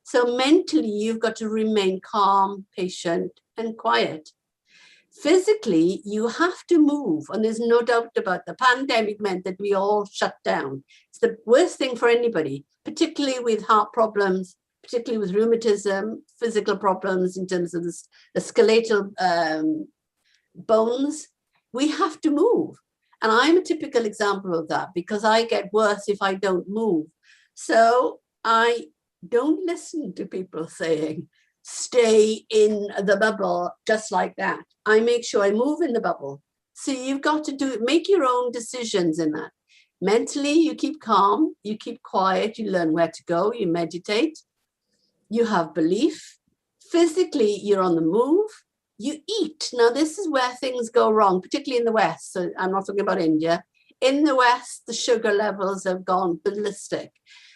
So mentally, you've got to remain calm, patient, and quiet. Physically, you have to move, and there's no doubt about the pandemic meant that we all shut down. It's the worst thing for anybody, particularly with heart problems, particularly with rheumatism, physical problems in terms of the skeletal bones. We have to move. And I'm a typical example of that, because I get worse if I don't move. So I don't listen to people saying, stay in the bubble just like that. I make sure I move in the bubble. So you've got to make your own decisions in that. Mentally, you keep calm, you keep quiet, you learn where to go, you meditate, you have belief. Physically, you're on the move, you eat. Now, this is where things go wrong, particularly in the West. So I'm not talking about India. In the West, the sugar levels have gone ballistic.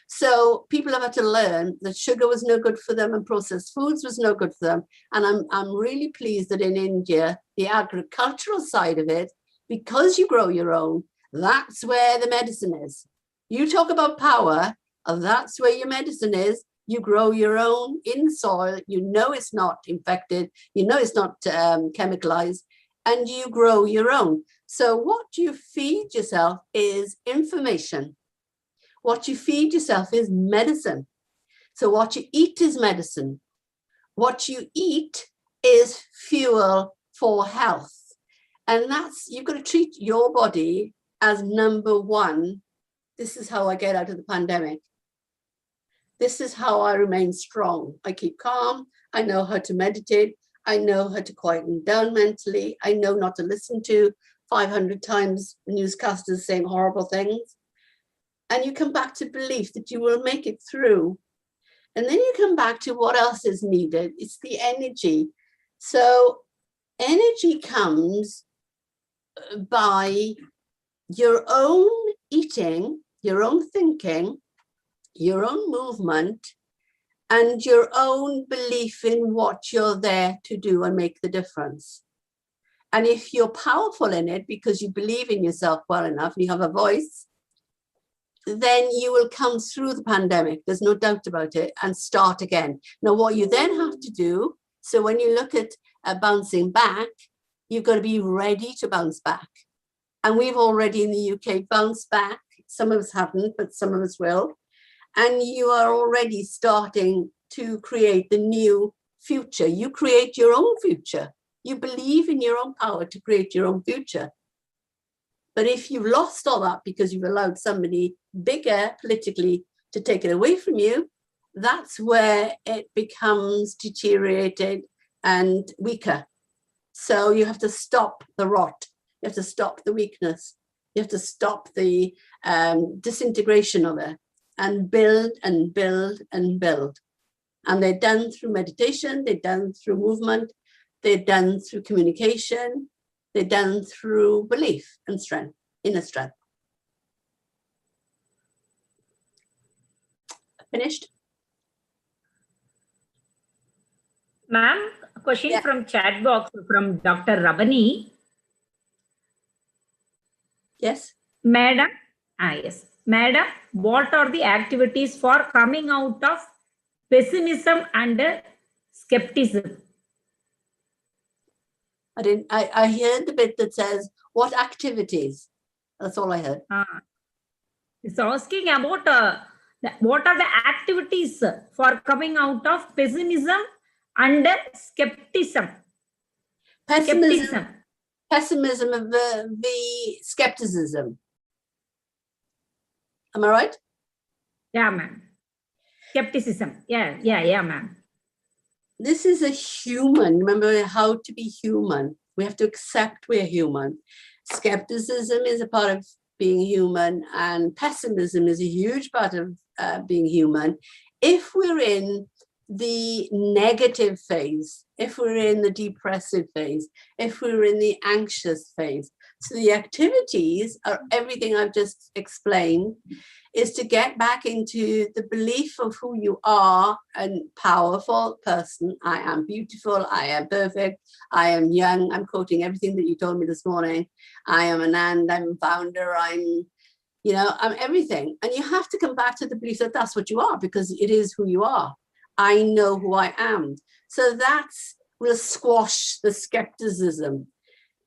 So people have had to learn that sugar was no good for them and processed foods was no good for them. And I'm really pleased that in India, the agricultural side of it, because you grow your own, that's where the medicine is. You talk about power, and that's where your medicine is. You grow your own in soil. You know it's not infected. You know it's not chemicalized, and you grow your own. So what you feed yourself is information. What you feed yourself is medicine. So what you eat is medicine. What you eat is fuel for health. And that's, you've got to treat your body as number one. This is how I get out of the pandemic. This is how I remain strong. I keep calm. I know how to meditate. I know how to quieten down mentally. I know not to listen to 500 times newscasters saying horrible things. And you come back to belief that you will make it through. And then you come back to what else is needed. It's the energy. So energy comes by your own eating, your own thinking, your own movement, and your own belief in what you're there to do and make the difference. And if you're powerful in it because you believe in yourself well enough, you have a voice, then you will come through the pandemic, there's no doubt about it, and start again. Now, what you then have to do, so when you look at bouncing back, you've got to be ready to bounce back. And we've already in the UK bounced back. Some of us haven't, but some of us will. And you are already starting to create the new future. You create your own future. You believe in your own power to create your own future. But if you've lost all that because you've allowed somebody bigger politically to take it away from you, that's where it becomes deteriorated and weaker. So you have to stop the rot. You have to stop the weakness. You have to stop the disintegration of it and build and build and build. And they're done through meditation. They're done through movement. They're done through communication. They're done through belief and strength, inner strength. Finished? Ma'am, a question from chat box from Dr. Rabani. Yes. Madam, yes. Madam, what are the activities for coming out of pessimism and skepticism? I heard the bit that says, what activities? That's all I heard. It's asking about what are the activities for coming out of pessimism and skepticism. Pessimism of the skepticism. Am I right? Yeah, ma'am. Skepticism. Yeah, ma'am. This is a human. Remember how to be human. We have to accept we're human. Skepticism is a part of being human, and pessimism is a huge part of being human. If we're in the negative phase, if we're in the depressive phase, if we're in the anxious phase. So the activities are everything I've just explained, is to get back into the belief of who you are, a powerful person. I am beautiful, I am perfect, I am young. I'm quoting everything that you told me this morning. I am an and, I'm a founder, I'm everything. And you have to come back to the belief that that's what you are, because it is who you are. I know who I am. So that will squash the skepticism.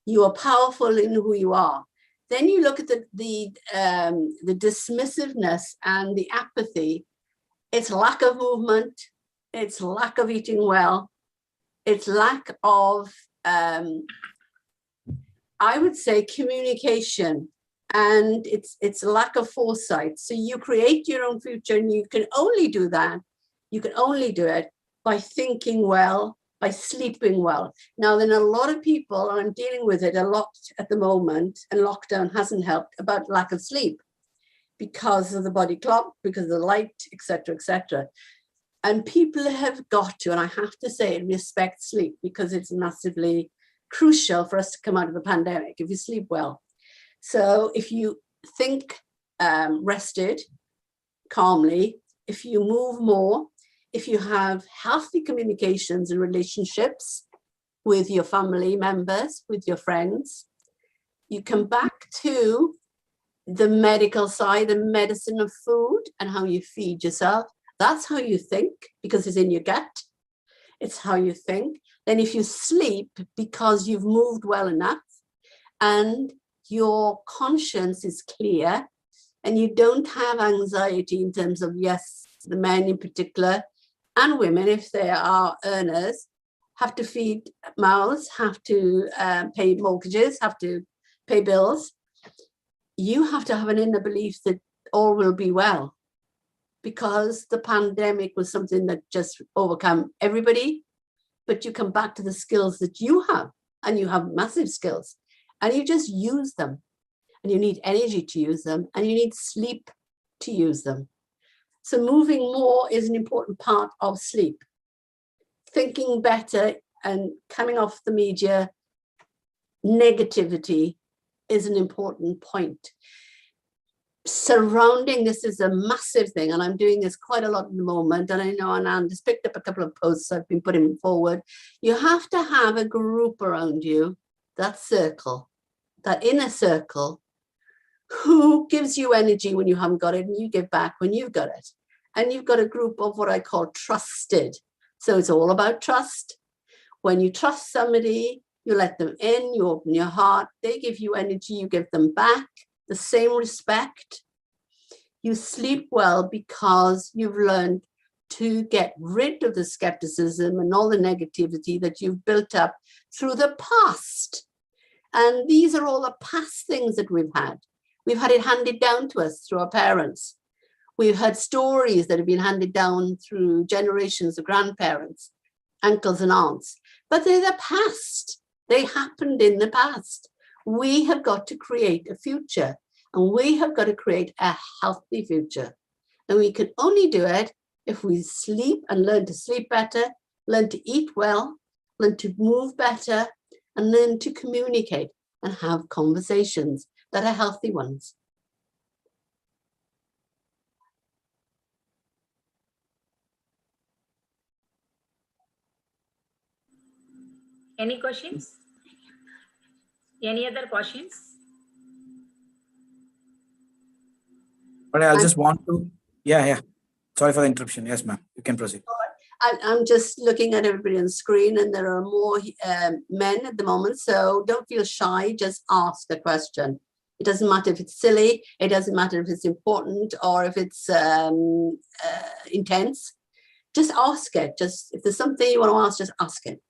You are powerful in who you are. Then you look at the dismissiveness and the apathy. It's lack of movement. It's lack of eating well. It's lack of, I would say, communication. And it's lack of foresight. So you create your own future, and you can only do that. You can only do it by thinking well, by sleeping well. Now, then a lot of people, and I'm dealing with it a lot at the moment, and lockdown hasn't helped, about lack of sleep because of the body clock, because of the light, etc., etc. And people have got to, and I have to say, respect sleep, because it's massively crucial for us to come out of the pandemic if you sleep well. So if you think rested, calmly, if you move more, if you have healthy communications and relationships with your family members, with your friends, you come back to the medical side, the medicine of food and how you feed yourself. That's how you think, because it's in your gut. It's how you think. Then if you sleep because you've moved well enough and your conscience is clear and you don't have anxiety in terms of, yes, the men in particular, and women, if they are earners, have to feed mouths, have to pay mortgages, have to pay bills. You have to have an inner belief that all will be well, because the pandemic was something that just overcome everybody. But you come back to the skills that you have, and you have massive skills, and you just use them. And you need energy to use them, and you need sleep to use them. So moving more is an important part of sleep. Thinking better and coming off the media negativity is an important point. Surrounding this is a massive thing, and I'm doing this quite a lot at the moment, and I know Anand has picked up a couple of posts I've been putting forward. You have to have a group around you, that circle, that inner circle, who gives you energy when you haven't got it, and you give back when you've got it. And you've got a group of what I call trusted. So it's all about trust. When you trust somebody, you let them in, you open your heart, they give you energy, you give them back the same respect. You sleep well because you've learned to get rid of the skepticism and all the negativity that you've built up through the past. And these are all the past things that we've had. We've had it handed down to us through our parents. We've had stories that have been handed down through generations of grandparents, uncles and aunts, but they're the past. They happened in the past. We have got to create a future, and we have got to create a healthy future. And we can only do it if we sleep and learn to sleep better, learn to eat well, learn to move better, and learn to communicate and have conversations that are healthy ones. Any questions? Any other questions? But I'll just want to, yeah. Sorry for the interruption. Yes, ma'am. You can proceed. I'm just looking at everybody on screen, and there are more men at the moment, so don't feel shy. Just ask a question. It doesn't matter if it's silly. It doesn't matter if it's important or if it's intense. Just ask it. Just if there's something you want to ask, just ask it.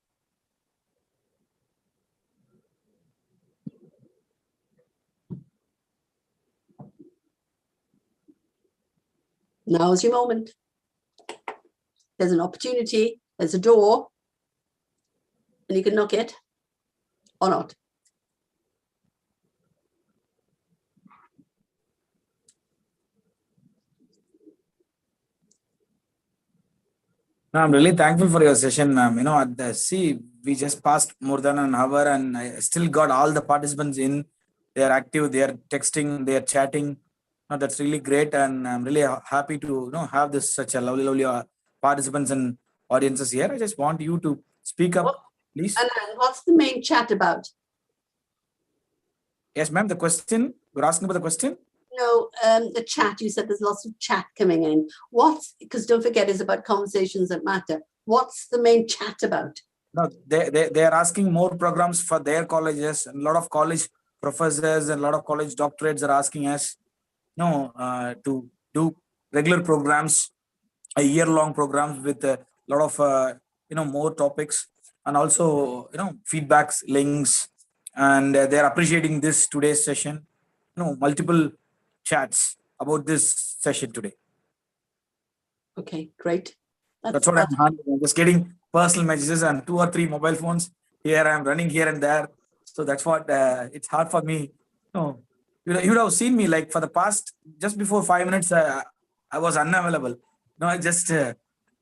Now's your moment. There's an opportunity, there's a door, and you can knock it or not. No, I'm really thankful for your session, ma'am. You know, we just passed more than an hour and I still got all the participants in. They are active, they are texting, they are chatting. No, that's really great. And I'm really happy to have this such a lovely participants and audiences here. I just want you to speak up, please. And what's the main chat about? Yes, ma'am, the question, you're asking about the question? No, the chat, you said there's lots of chat coming in. Because don't forget, it's about conversations that matter. What's the main chat about? No, they are asking more programs for their colleges, and a lot of college professors and a lot of college doctorates are asking us to do regular programs, a year-long programs with a lot of more topics, and also feedbacks, links, and they're appreciating this today's session. Multiple chats about this session today. Okay, great. That's what I'm handling. I'm just getting personal messages and 2 or 3 mobile phones here. I'm running here and there. So that's what it's hard for me. You'd have seen me like for the past, just before 5 minutes, I was unavailable. I just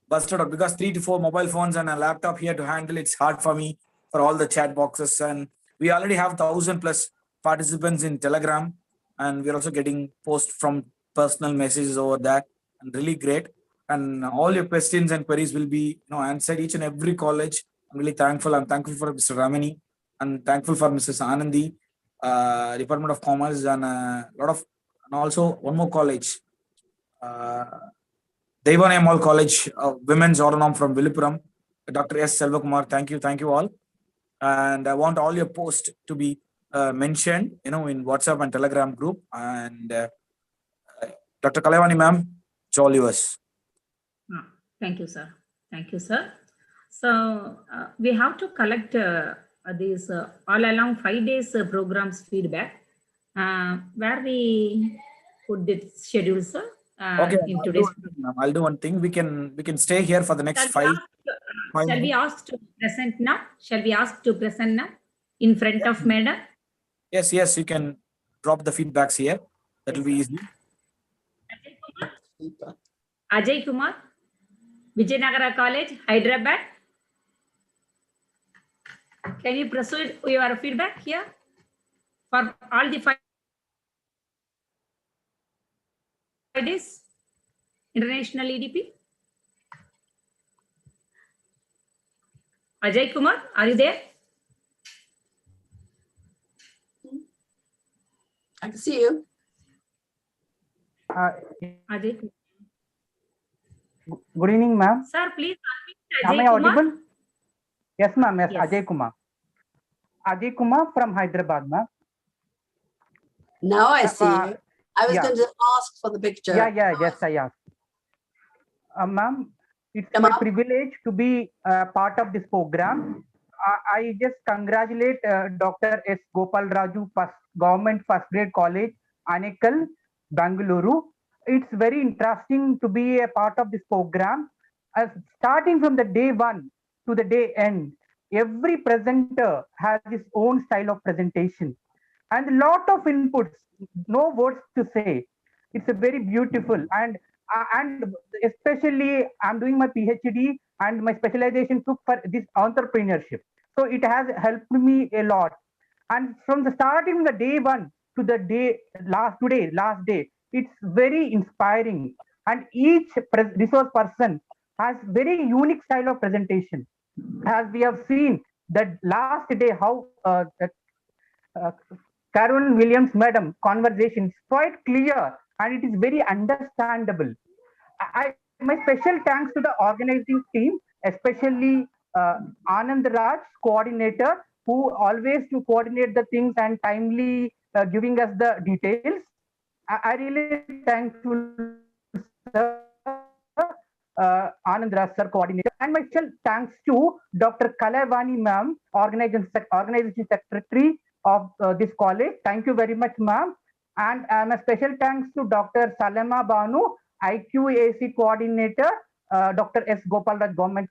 busted out because 3 to 4 mobile phones and a laptop here to handle. It's hard for me for all the chat boxes. And we already have 1,000+ participants in Telegram. And we're also getting posts from personal messages over that. And really great. And all your questions and queries will be answered each and every college. I'm really thankful. I'm thankful for Mr. Ramani and thankful for Mrs. Anandi, Department of Commerce, and and also one more college, Day-5 College, Women's Autonom from Villupuram, Dr. S. Selvakumar. Thank you all. And I want all your posts to be mentioned, in WhatsApp and Telegram group. And Dr. Kalaivani ma'am, it's all yours. Thank you, sir. Thank you, sir. So we have to collect these all along 5 days programs feedback. Where we put this schedule, sir? Okay, in today's I'll do one thing. We can stay here for the next five. Shall we ask to present now? Shall we ask to present now in front of Madam? Yes, you can drop the feedbacks here. That will be easy. Ajay Kumar, Vijayanagara College, Hyderabad. Can you proceed with your feedback here for all the 5 days? International EDP. Ajay Kumar, are you there? I can see you. Ajay. Good evening, ma'am. Sir, please unmute Am Ajay I Kumar. audible? Yes, ma'am. Yes, Yes. Ajay Kumar. Ajay Kumar from Hyderabad, ma'am. Now I see you. I was yeah. going to ask for the picture. Yes, I asked. Ma'am, it's my privilege to be part of this program. I just congratulate Dr. S. Gopal Raju, Government First Grade College, Anekal, Bangalore. It's very interesting to be a part of this program. Starting from the day 1 to the day end, every presenter has his own style of presentation and a lot of inputs, no words to say. It's a very beautiful and especially I'm doing my PhD and my specialization took for this entrepreneurship. So it has helped me a lot. And from the starting the day 1 to the last day, it's very inspiring. And each resource person has very unique style of presentation. As we have seen that last day, how CAROLYN Williams madam conversation is quite clear and it is very understandable. my special thanks to the organizing team, especially Anand Raj, coordinator, who always to coordinate the things and timely giving us the details. I really thankful, sir, Anand Raj, sir, coordinator. And my special thanks to Dr. Kalavani, ma'am, organization secretary of this college. Thank you very much, ma'am. And a special thanks to Dr. Salema Banu, IQAC coordinator, Dr. S. Gopalraj, Government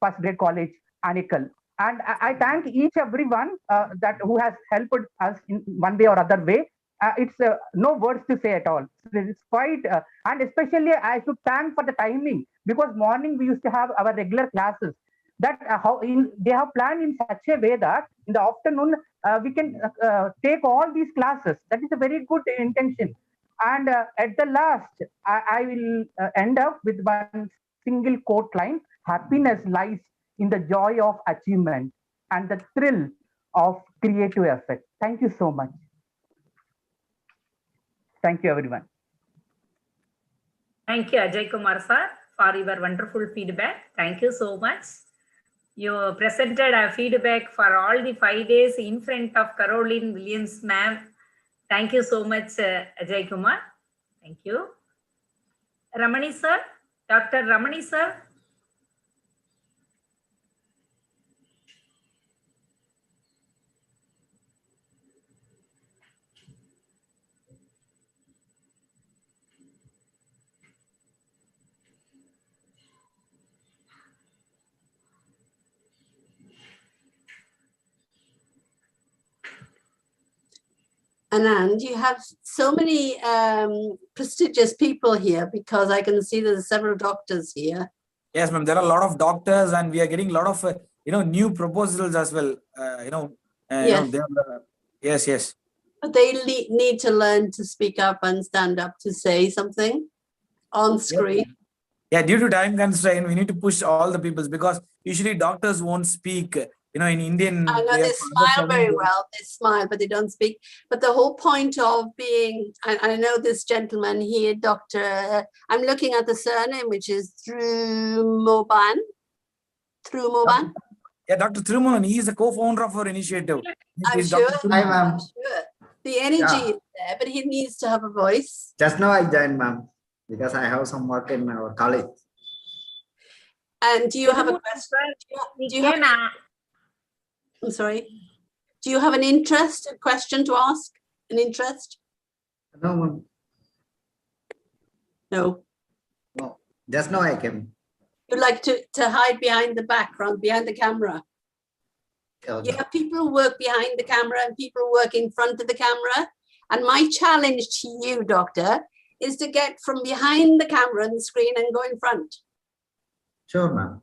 First Grade College, Anikal. And I thank each everyone that who has helped us in one way or other way. It's no words to say at all. It's quite, and especially I should thank for the timing, because morning we used to have our regular classes. That they have planned in such a way that in the afternoon we can take all these classes. That is a very good intention. And at the last, I will end up with one single quote line: happiness lies in the joy of achievement and the thrill of creative effort. Thank you so much. Thank you, everyone. Thank you, Ajay Kumar sir, for your wonderful feedback. Thank you so much. You presented a feedback for all the 5 days in front of CAROLYN WILLIAMS, ma'am. Thank you so much, Ajay Kumar. Thank you. Ramani sir, Dr. Ramani sir. Anand, you have so many prestigious people here, because I can see there's several doctors here. Yes, ma'am. There are a lot of doctors, and we are getting a lot of new proposals as well. Yes. Yes. But they need to learn to speak up and stand up to say something on screen. Yeah, due to time constraint, we need to push all the peoples, because usually doctors won't speak. In Indian, I know they smile very well. They smile, but they don't speak. But the whole point of being, I know this gentleman here, Dr. I'm looking at the surname, which is Thrumoban. Yeah, Dr. Thirumoban, he is the co-founder of our initiative. I'm sure. I'm sure. The energy is there, but he needs to have a voice. Just now I joined, ma'am, because I have some work in our college. And do you have a question? I'm sorry. Do you have an interest, a question to ask? An interest? No, ma'am. No. No. Just now I came. You'd like to hide behind the background, behind the camera? Okay. You have people who work behind the camera and people who work in front of the camera. And my challenge to you, Doctor, is to get from behind the camera and the screen and go in front. Sure, ma'am.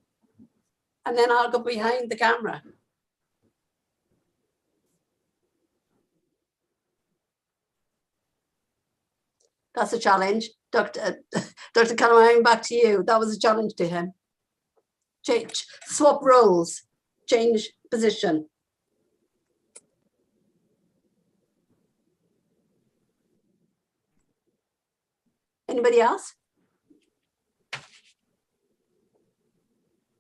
And then I'll go behind the camera. That's a challenge. Dr. Kalamine, back to you. That was a challenge to him. Change, swap roles, change position. Anybody else?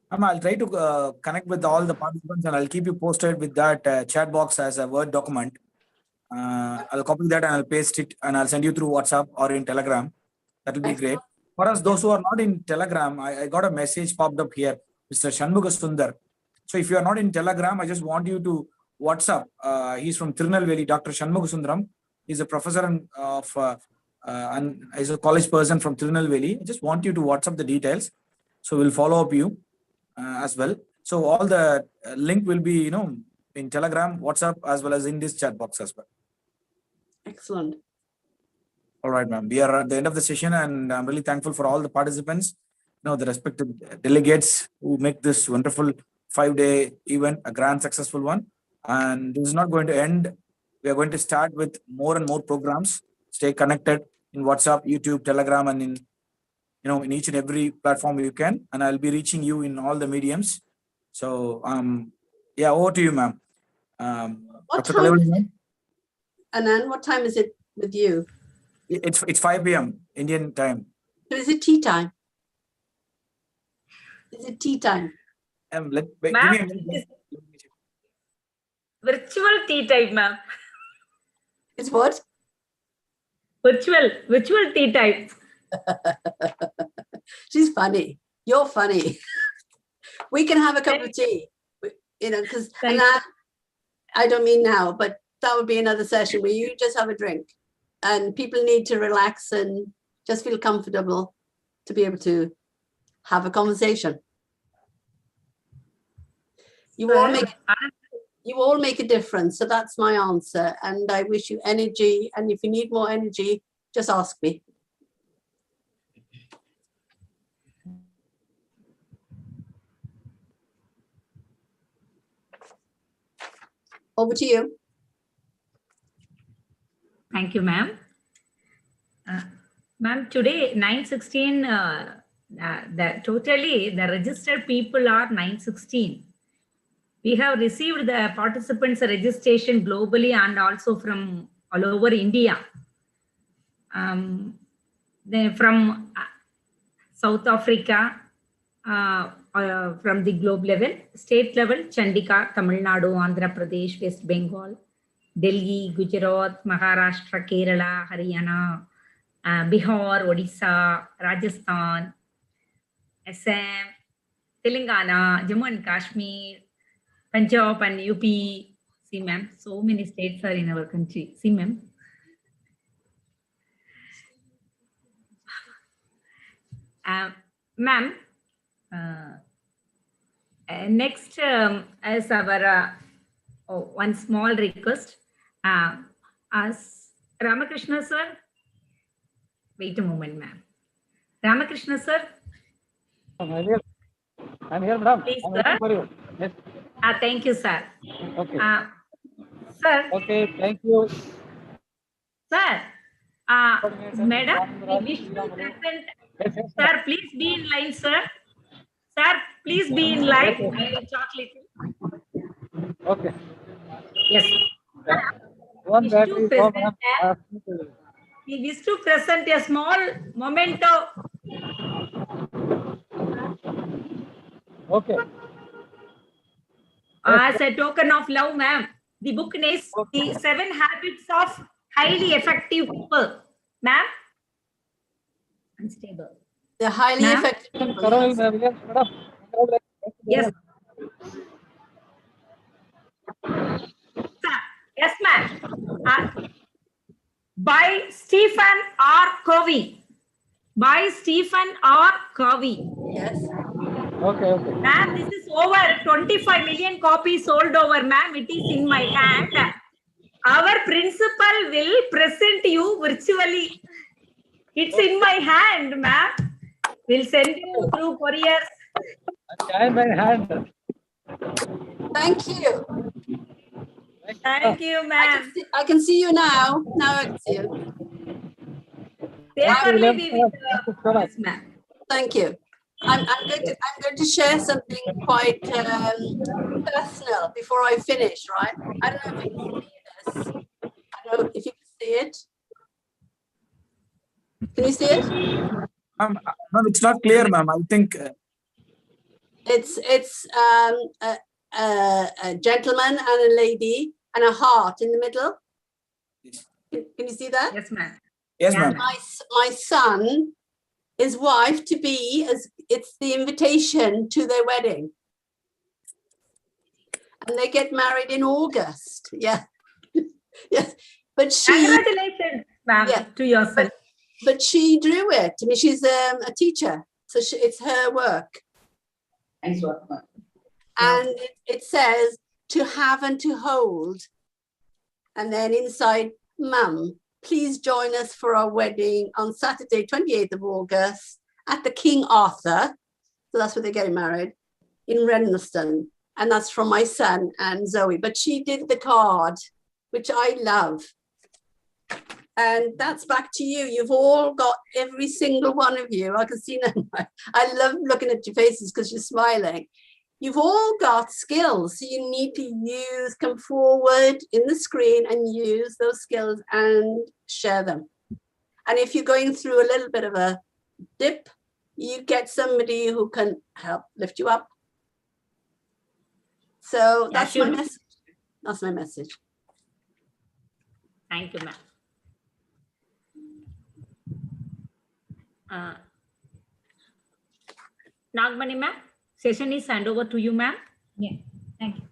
I'll try to connect with all the participants, and I'll keep you posted with that chat box as a Word document. I'll copy that and I'll paste it, and I'll send you through WhatsApp or in Telegram. That will be great. For us, those who are not in Telegram, I got a message popped up here, Mr. Shanmuga Sundar. So if you are not in Telegram, I just want you to WhatsApp. He's from Tirunelveli, Dr. Shanmuga Sundaram. He's a professor and he's a college person from Tirunelveli. I just want you to WhatsApp the details. So we'll follow up you as well. So all the link will be, in Telegram, WhatsApp, as well as in this chat box as well. Excellent. All right, ma'am. We are at the end of the session, and I'm really thankful for all the participants, the respective delegates who make this wonderful 5-day event a grand, successful one. And this is not going to end. We are going to start with more and more programs. Stay connected in WhatsApp, YouTube, Telegram, and in each and every platform you can. And I'll be reaching you in all the mediums. So, over to you, ma'am. What time? Anand, what time is it with you? It's 5 p.m. Indian time. So is it tea time? Is it tea time? Give me Ma'am, a minute. virtual tea time, ma'am. It's what? Virtual tea time. She's funny. You're funny. We can have a cup of tea, you know, because I don't mean now, but that would be another session where you just have a drink and people need to relax and just feel comfortable to be able to have a conversation. You all make a difference. So that's my answer. And I wish you energy. And if you need more energy, just ask me. Over to you. Thank you, ma'am. Ma'am, today 916, the registered people are 916. We have received the participants registration globally and also from all over India. Then from South Africa, from the globe level, state level, Chandigarh, Tamil Nadu, Andhra Pradesh, West Bengal, Delhi, Gujarat, Maharashtra, Kerala, Haryana, Bihar, Odisha, Rajasthan, Assam, Telangana, Jammu and Kashmir, Punjab and UP. See, ma'am, so many states are in our country. See, ma'am. Ma'am, next as our one small request, as Ramakrishna sir, wait a moment, ma'am. Ramakrishna sir. I'm here, madam. Please, I'm sir. waiting for you. Yes. Thank you, sir. Okay. Sir. Okay, thank you. Sir, madam, we wish to present. Yes, Sir, please be in line, sir. Sir, please be in line. I will talk little. Okay. Yes. One Wish battery to for present we wish to present a small memento. Okay. As a token of love, ma'am. The book is The 7 Habits of Highly Effective People. Ma'am? Unstable. The highly effective people. CAROLYN Williams, madam. Yes. Sir, yes, ma'am. By Stephen R. Covey. By Stephen R. Covey. Yes. Okay, okay. Ma'am, this is over 25 million copies sold over, ma'am. It is in my hand. Our principal will present you virtually. It's in my hand, ma'am. We'll send you through couriers. I'm my hand. Thank you. Thank you, ma'am. I can see you now. Now I can see you. Saferly be with yes, ma'am. Thank you. I'm going to share something quite personal before I finish, right? I don't know if you can see this. I don't know if you can see it. Can you see it? Ma'am, it's not clear, ma'am. I think It's a gentleman and a lady and a heart in the middle. Can you see that? Yes, ma'am. Yes, ma'am. My son, his wife to be, as it's the invitation to their wedding. And they get married in August. Yeah. Yes. But she Congratulations, ma'am, to your son. But she drew it. I mean, she's a teacher. So it's her work. Nice work, ma'am. And it says to have and to hold. And then inside, Mum, please join us for our wedding on Saturday, 28th of August at the King Arthur. So that's where they're getting married in Renliston. And that's from my son and Zoe. But she did the card, which I love. And that's back to you. You've all got, every single one of you. I can see them. I love looking at your faces because you're smiling. You've all got skills. So you need to come forward in the screen and use those skills and share them. And if you're going through a little bit of a dip, you get somebody who can help lift you up. So that's my message. That's my message. Thank you, ma'am. Nagmani ma'am, session is hand over to you, ma'am. Yeah, thank you.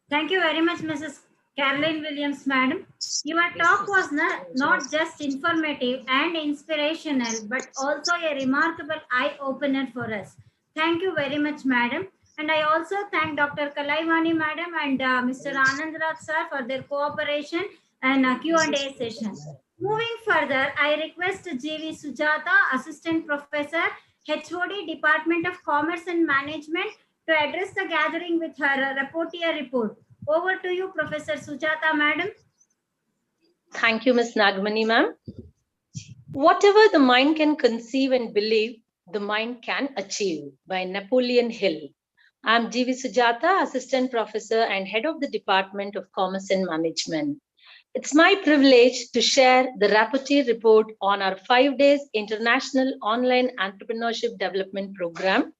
Thank you very much, Mrs. CAROLYN WILLIAMS, madam. Your talk was not just informative and inspirational, but also a remarkable eye-opener for us. Thank you very much, madam. And I also thank Dr. Kalaivani, madam, and Mr. Anandrath, sir, for their cooperation and Q&A session. Moving further, I request G.V. Sujata, Assistant Professor, HOD, Department of Commerce and Management, to address the gathering with her reportier report. Over to you, Professor Sujata, madam. Thank you, Ms. Nagmani, ma'am. Whatever the mind can conceive and believe, the mind can achieve, by Napoleon Hill. I'm G.V. Sujata, Assistant Professor and Head of the Department of Commerce and Management. It's my privilege to share the rapporteur report on our 5 days International Online Entrepreneurship Development Program.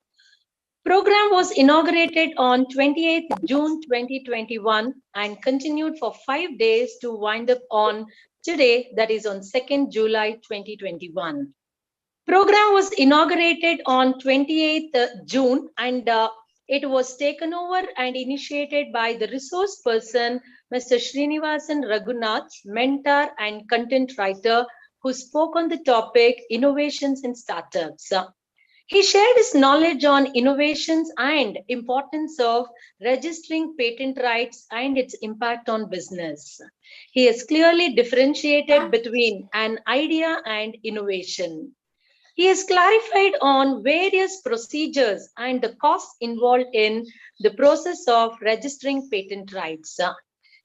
Program was inaugurated on 28th June 2021 and continued for 5 days to wind up on today, that is on 2nd July 2021. Program was inaugurated on 28th June and it was taken over and initiated by the resource person, Mr. Srinivasan Raghunath, mentor and content writer, who spoke on the topic Innovations in Startups. He shared his knowledge on innovations and importance of registering patent rights and its impact on business. He has clearly differentiated between an idea and innovation. He has clarified on various procedures and the costs involved in the process of registering patent rights.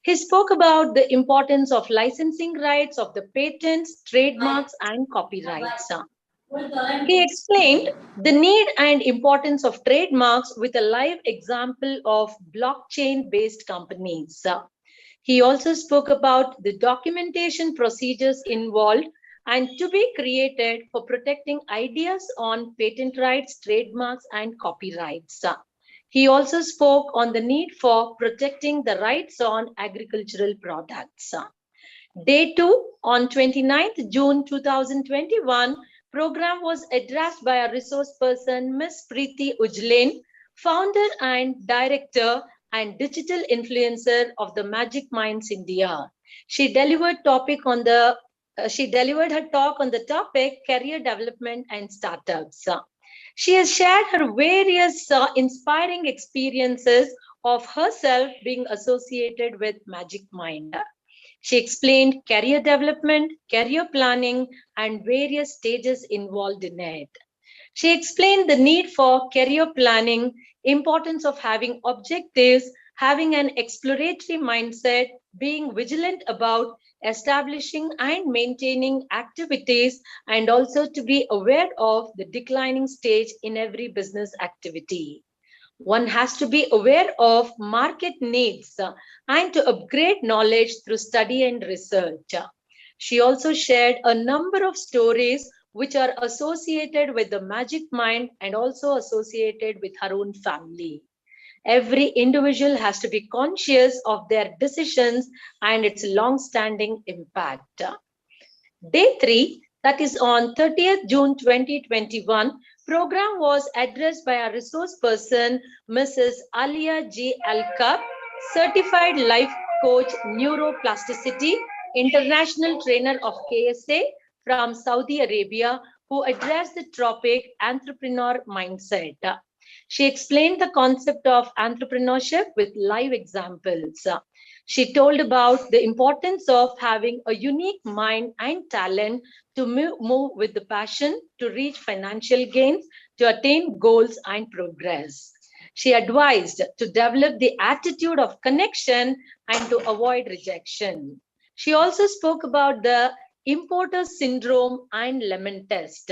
He spoke about the importance of licensing rights of the patents, trademarks, and copyrights. He explained the need and importance of trademarks with a live example of blockchain-based companies. He also spoke about the documentation procedures involved and to be created for protecting ideas on patent rights, trademarks, and copyrights. He also spoke on the need for protecting the rights on agricultural products. Day 2 on 29th June 2021, program was addressed by a resource person, Ms. Preeti Ujlain, founder and director and digital influencer of the Magic Minds India. She delivered her talk on the topic career development and startups. She has shared her various inspiring experiences of herself being associated with Magic Mind. She explained career development, career planning, and various stages involved in it. She explained the need for career planning, importance of having objectives, having an exploratory mindset, being vigilant about establishing and maintaining activities, and also to be aware of the declining stage in every business activity. One has to be aware of market needs and to upgrade knowledge through study and research. She also shared a number of stories which are associated with the Magic Mind and also associated with her own family. Every individual has to be conscious of their decisions and its long-standing impact. Day 3, that is on 30th June 2021, program was addressed by a resource person, Mrs. Alia G. Alkab, certified life coach, neuroplasticity, international trainer of KSA from Saudi Arabia, who addressed the topic entrepreneur mindset. She explained the concept of entrepreneurship with live examples. She told about the importance of having a unique mind and talent to move with the passion, to reach financial gains, to attain goals and progress. She advised to develop the attitude of connection and to avoid rejection. She also spoke about the imposter syndrome and lemon test.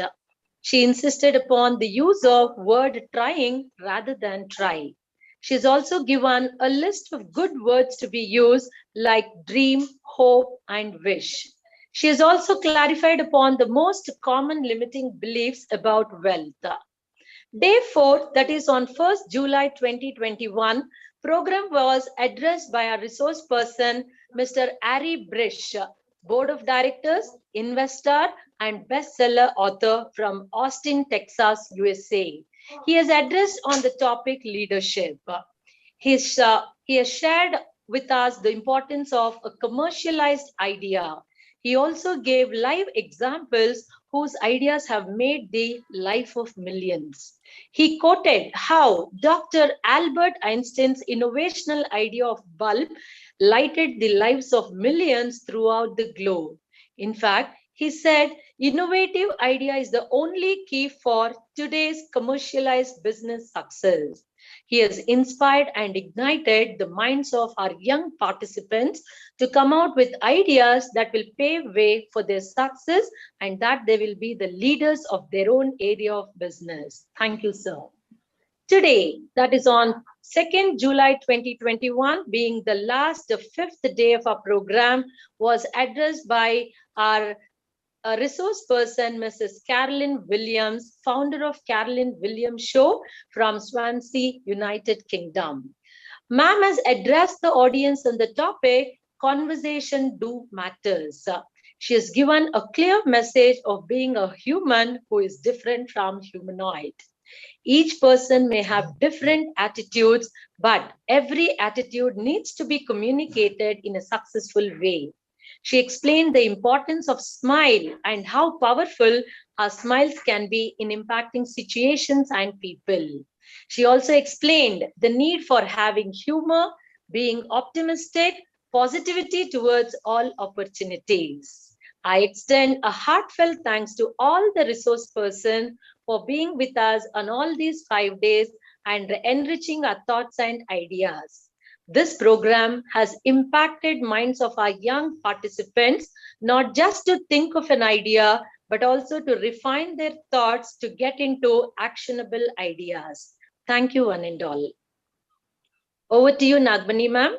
She insisted upon the use of word trying rather than try. She's also given a list of good words to be used like dream, hope, and wish. She has also clarified upon the most common limiting beliefs about wealth. Day 4, that is on 1st July 2021, program was addressed by our resource person, Mr. Ari Brish, Board of Directors, investor, and bestseller author from Austin, Texas, USA. He has addressed on the topic leadership. He has shared with us the importance of a commercialized idea. He also gave live examples whose ideas have made the life of millions. He quoted how Dr. Albert Einstein's innovational idea of bulb lighted the lives of millions throughout the globe. In fact, he said, innovative idea is the only key for today's commercialized business success. He has inspired and ignited the minds of our young participants to come out with ideas that will pave way for their success and that they will be the leaders of their own area of business. Thank you, sir. Today, that is on 2nd July 2021, being the last, the 5th day of our program, was addressed by our resource person, Mrs. CAROLYN WILLIAMS, founder of CAROLYN WILLIAMS Show from Swansea, United Kingdom. Ma'am has addressed the audience on the topic, Conversation Do Matters. She has given a clear message of being a human who is different from humanoid. Each person may have different attitudes, but every attitude needs to be communicated in a successful way. She explained the importance of smile and how powerful our smiles can be in impacting situations and people. She also explained the need for having humor, being optimistic, positivity towards all opportunities. I extend a heartfelt thanks to all the resource persons for being with us on all these 5 days and enriching our thoughts and ideas. This program has impacted minds of our young participants, not just to think of an idea, but also to refine their thoughts to get into actionable ideas. Thank you, one and all. Over to you, Nagmani ma'am.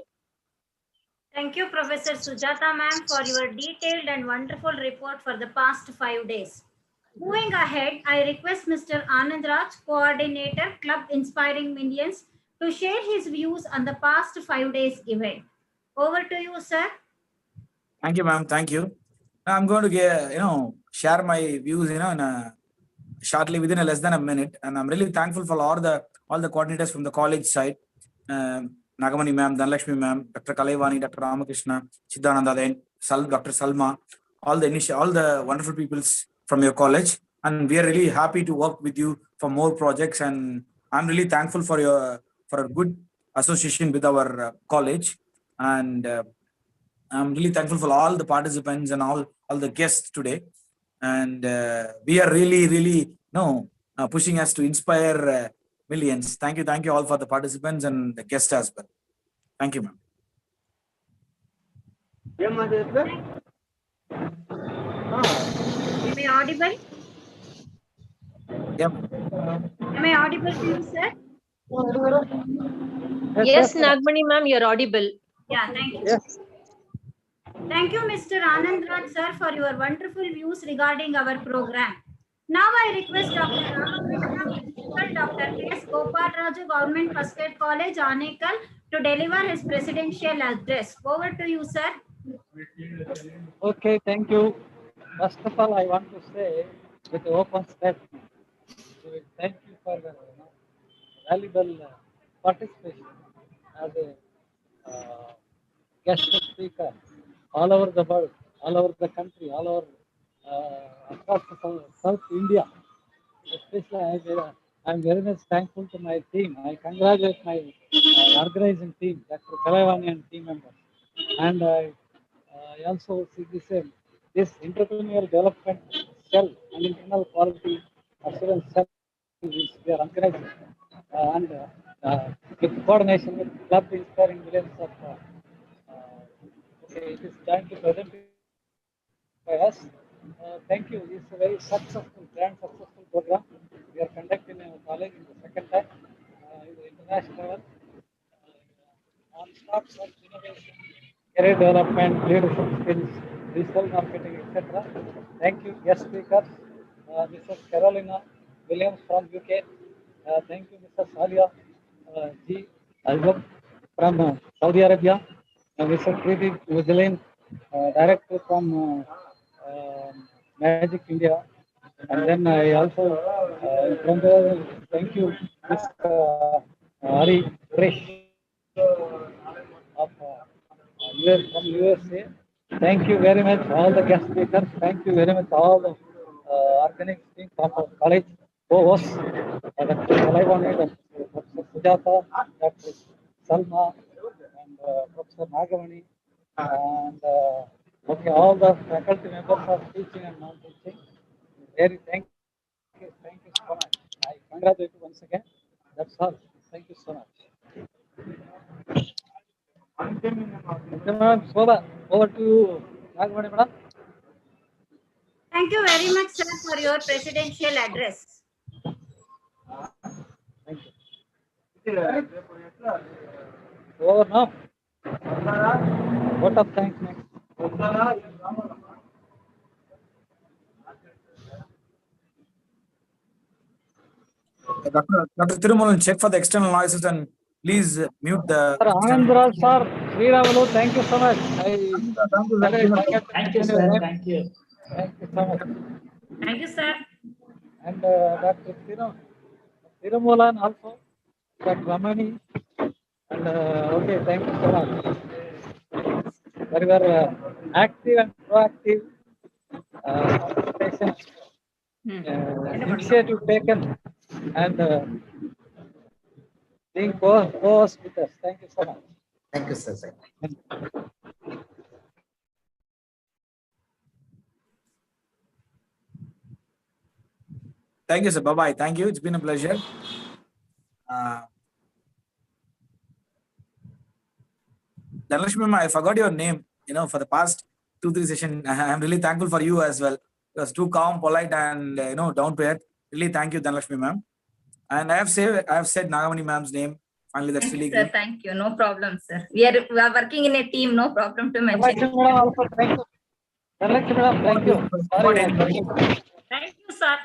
Thank you, Professor Sujata ma'am, for your detailed and wonderful report for the past 5 days. Moving ahead, I request Mr. Anand Raj, Coordinator, Club Inspiring Millions, to share his views on the past 5 days event. Over to you, sir. Thank you, ma'am. Thank you. I'm going to share my views, in shortly within less than a minute. And I'm really thankful for all the coordinators from the college side. Nagamani ma'am, Dhanlakshmi ma'am, Dr. Kalaivani, Dr. Ramakrishna, Siddhananda Then, Dr. Salma, all the wonderful peoples from your college. And we are really happy to work with you for more projects. And I'm really thankful for a good association with our college. And I'm really thankful for all the participants and all the guests today. And we are really pushing us to inspire millions. Thank you all for the participants and the guests as well. Thank you, ma'am. Am I audible? Yep. Am I audible to you, sir? Yes, Nagmani ma'am, you're audible. Yeah, thank you. Yes. Thank you, Mr. Anand Raj, sir, for your wonderful views regarding our program. Now I request Dr. Ramakrishna, Principal Dr. K.S. Gopal Raju, Government First Aid College, Anekal, to deliver his presidential address. Over to you, sir. Okay, thank you. First of all, I want to say with the open statement, thank you for the valuable participation as a guest speaker all over the world, all over the country, all over across South India. Especially, I'm very much thankful to my team. I congratulate my organizing team, Dr. Kalaivani and team members. And I also see this entrepreneurial development cell and internal quality assurance cell which we are organizing. And with coordination with Club Inspiring Millions of it is jointly presented by us. Thank you. It's a very successful, grand successful program. We are conducting in our college in the second time in the international level. On start of innovation, career development, leadership skills, digital marketing, etc. Thank you, guest speakers, Mrs. Carolyn Williams from UK. Thank you, Mr. Salia G. Album from Saudi Arabia. Mr. Kriti Vigilan, director from Magic India. And then I also from there, thank you, Mr. Hari Fresh of from USA. Thank you very much, all the guest speakers. Thank you very much, all the organic team from our college co-hosts, Dr. Kalaivani, Dr. Sujata, Dr. Salma, and Professor Nagamani, and okay, all the faculty members of teaching and non-teaching. Very thank you so much. I congratulate you once again. That's all. Thank you so much. Madam Shobha, over to you, Nagamani madam. Thank you very much, sir, for your presidential address. Thank you. Over now. Vote of thanks next. Dr. Thirumalan, check for the external noises and please mute the. Sir, Anandraj sir, Sriramulu, thank you so much. Thank you, sir. Thank you. Thank you so much. Thank you, sir. And Dr. Thirumalan also, Dr. Ramani, and okay, thank you so much. Very well active and proactive participation, initiative taken, and being co-host with us. Thank you so much. Thank you, sir. Thank you, sir. Bye-bye. Thank you. It's been a pleasure. Dhanalakshmi ma'am, I forgot your name. For the past 2-3 sessions, I'm really thankful for you as well. It was too calm, polite, and down to earth. Really, thank you, Dhanalakshmi ma'am. And I have said Nagamani ma'am's name. Finally, that's really Sir, great. thank you. No problem, sir. We are working in a team. No problem to mention. Thank you. Thank you. Sorry. Thank you, sir.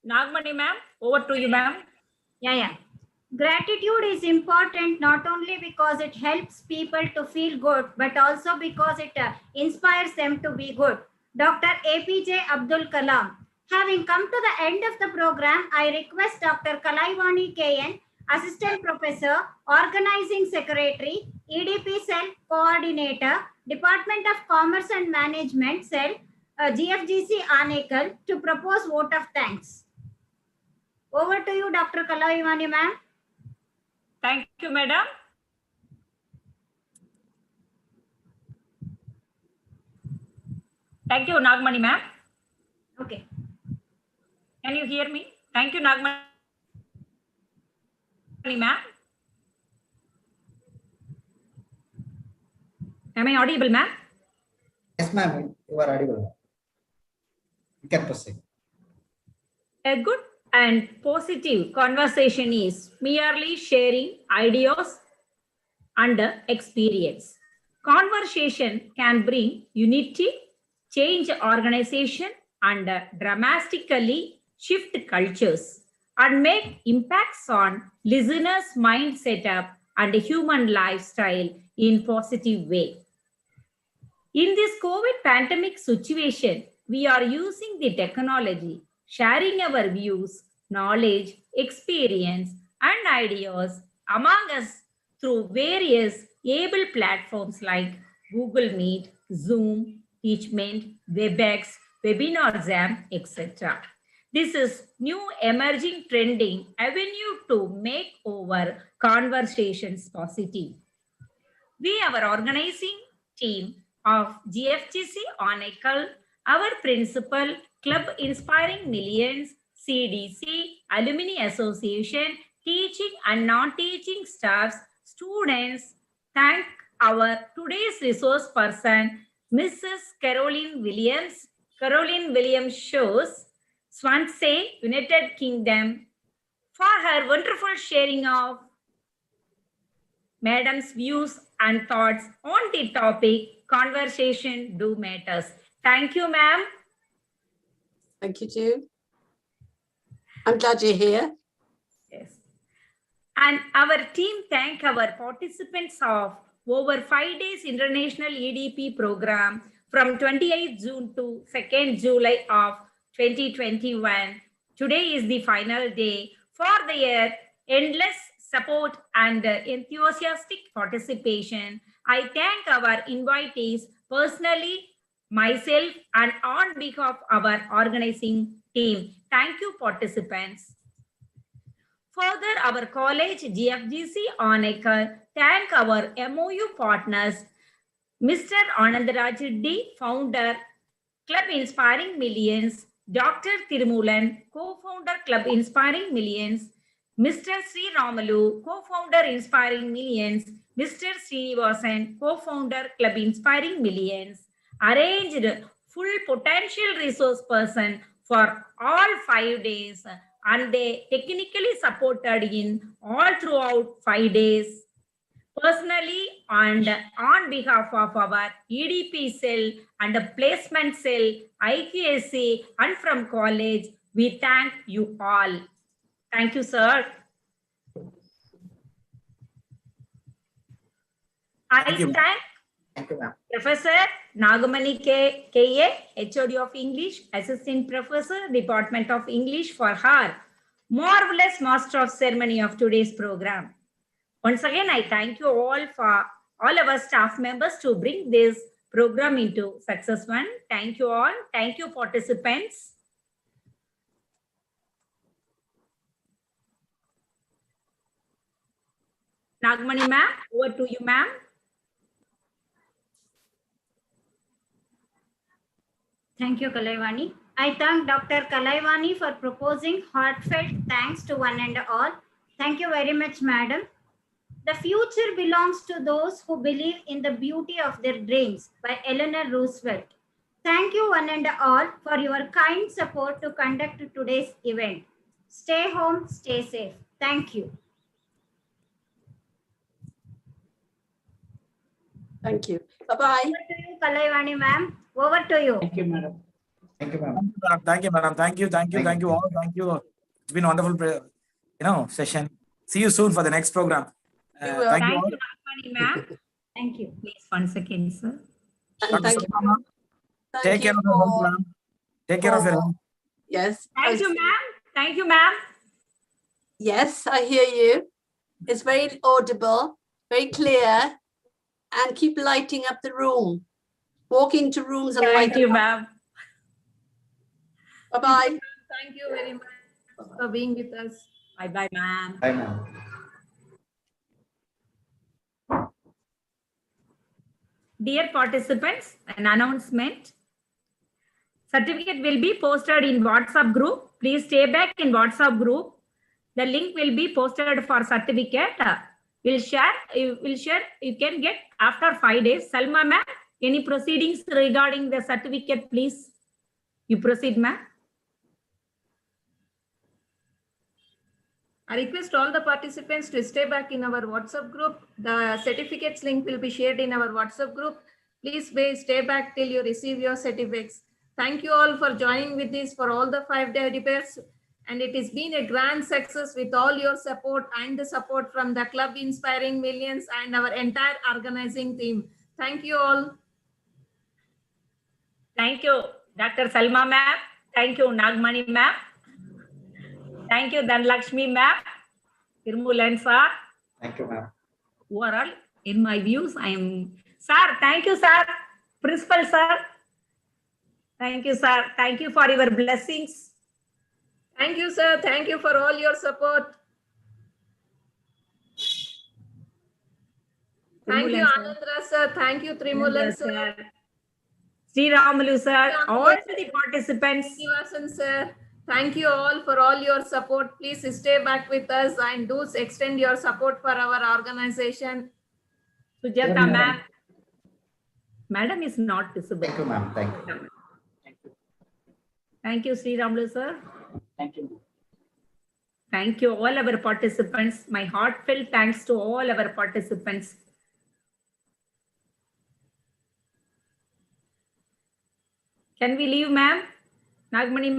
Nagamani ma'am, over to you, ma'am. Yeah. Gratitude is important not only because it helps people to feel good, but also because it inspires them to be good. Dr. APJ Abdul Kalam. Having come to the end of the program, I request Dr. Kalaivani KN, Assistant Professor, Organizing Secretary, EDP Cell Coordinator, Department of Commerce and Management Cell, GFGC Anekal, to propose vote of thanks. Over to you, Dr. Kalaivani ma'am. Thank you, madam. Thank you, Nagamani ma'am. Okay. Can you hear me? Thank you, Nagamani ma'am. Am I audible, ma'am? Yes, ma'am. You are audible. You can proceed. A good and positive conversation is merely sharing ideas and experience. Conversation can bring unity, change organization, and dramatically shift cultures and make impacts on listeners' mind setup and human lifestyle in positive way. In this COVID pandemic situation, we are using the technology, sharing our views, knowledge, experience, and ideas among us through various able platforms like Google Meet, Zoom, Teachment, WebEx, Webinar Jam, etc. This is new emerging trending avenue to make our conversations positive. We, our organizing team of GFGC Anekal, our principal, Club Inspiring Millions, CDC, Alumni Association, teaching and non-teaching staffs, students, thank our today's resource person, Mrs. CAROLYN Williams. CAROLYN Williams shows Swansea, United Kingdom, for her wonderful sharing of Madam's views and thoughts on the topic Conversation Do Matters. Thank you, ma'am. Thank you, Jude. I'm glad you're here. Yes. And our team thank our participants of over 5 days International EDP program from 28th June to 2nd July of 2021. Today is the final day for their endless support and enthusiastic participation. I thank our invitees personally, myself, and on behalf of our organizing team. Thank you, participants. Further, our college GFGC Honaker thank our MOU partners, Mr. Anandaraj Reddy, founder, Club Inspiring Millions, Dr. Tirumulan, co-founder, Club Inspiring Millions, Mr. Sri Ramalu, co-founder, Inspiring Millions, Mr. Srinivasan, co-founder, Club Inspiring Millions, arranged full potential resource person for all 5 days, and they technically supported in all throughout 5 days. Personally and on behalf of our EDP cell and placement cell, IQSC, and from college, we thank you all. Thank you, sir. Thank you. Thank you, ma'am. Professor Nagamani K.A., HOD of English, Assistant Professor, Department of English, for her marvelous master of ceremony of today's program. Once again, I thank you all for all our staff members to bring this program into success one. Thank you all. Thank you, participants. Nagamani ma'am, over to you, ma'am. Thank you, Kalaivani. I thank Dr. Kalaivani for proposing heartfelt thanks to one and all. Thank you very much, madam. The future belongs to those who believe in the beauty of their dreams, by Eleanor Roosevelt. Thank you one and all for your kind support to conduct today's event. Stay home, stay safe. Thank you. Thank you. Bye-bye. Over to you, Kalaivani ma'am. Over to you. Thank you, madam. Thank you, ma'am. Thank you, madam. Thank you all. Thank you. It's been a wonderful, session. See you soon for the next program. You will. Thank you Thank all. you, Nagamani ma'am. Thank you. Please, 1 second, sir. And Dr. thank you. Salma, Thank take you care of your health, for- ma'am. Take care of your health. Yes. Thank you, ma'am. Thank you, ma'am. Yes, I hear you. It's very audible, very clear, and keep lighting up the room. Walk into rooms and Thank light you, them up. ma'am. Bye-bye. Thank you very much for being with us. Bye-bye, ma'am. Bye, ma'am. Dear participants, an announcement. Certificate will be posted in WhatsApp group. Please stay back in WhatsApp group. The link will be posted for certificate. You can get after 5 days. Salma ma'am, any proceedings regarding the certificate, please? You proceed, ma'am. I request all the participants to stay back in our WhatsApp group. The certificates link will be shared in our WhatsApp group. Please stay back till you receive your certificates. Thank you all for joining with this for all the 5-day debates. And it has been a grand success with all your support and the support from the Club Inspiring Millions and our entire organizing team. Thank you all. Thank you, Dr. Salma ma'am. Thank you, Nagamani ma'am. Thank you, Dhanlakshmi ma'am. Tirumulan sir. Thank you, ma'am. Overall, in my views, I am... Sir, thank you, sir. Principal sir. Thank you, sir. Thank you for your blessings. Thank you, sir. Thank you for all your support. Thank you, Anandra sir. Thank you, Trimulan sir. Sri Ramalu sir. All the participants. Srinivasan sir. Thank you all for all your support. Please stay back with us and do extend your support for our organization. Sujata ma'am. Madam is not visible. Thank you, ma'am. Thank you. Thank you, Sri Ramalu sir. Thank you. Thank you, all our participants. My heartfelt thanks to all our participants. Can we leave, ma'am? Nagmani, ma'am?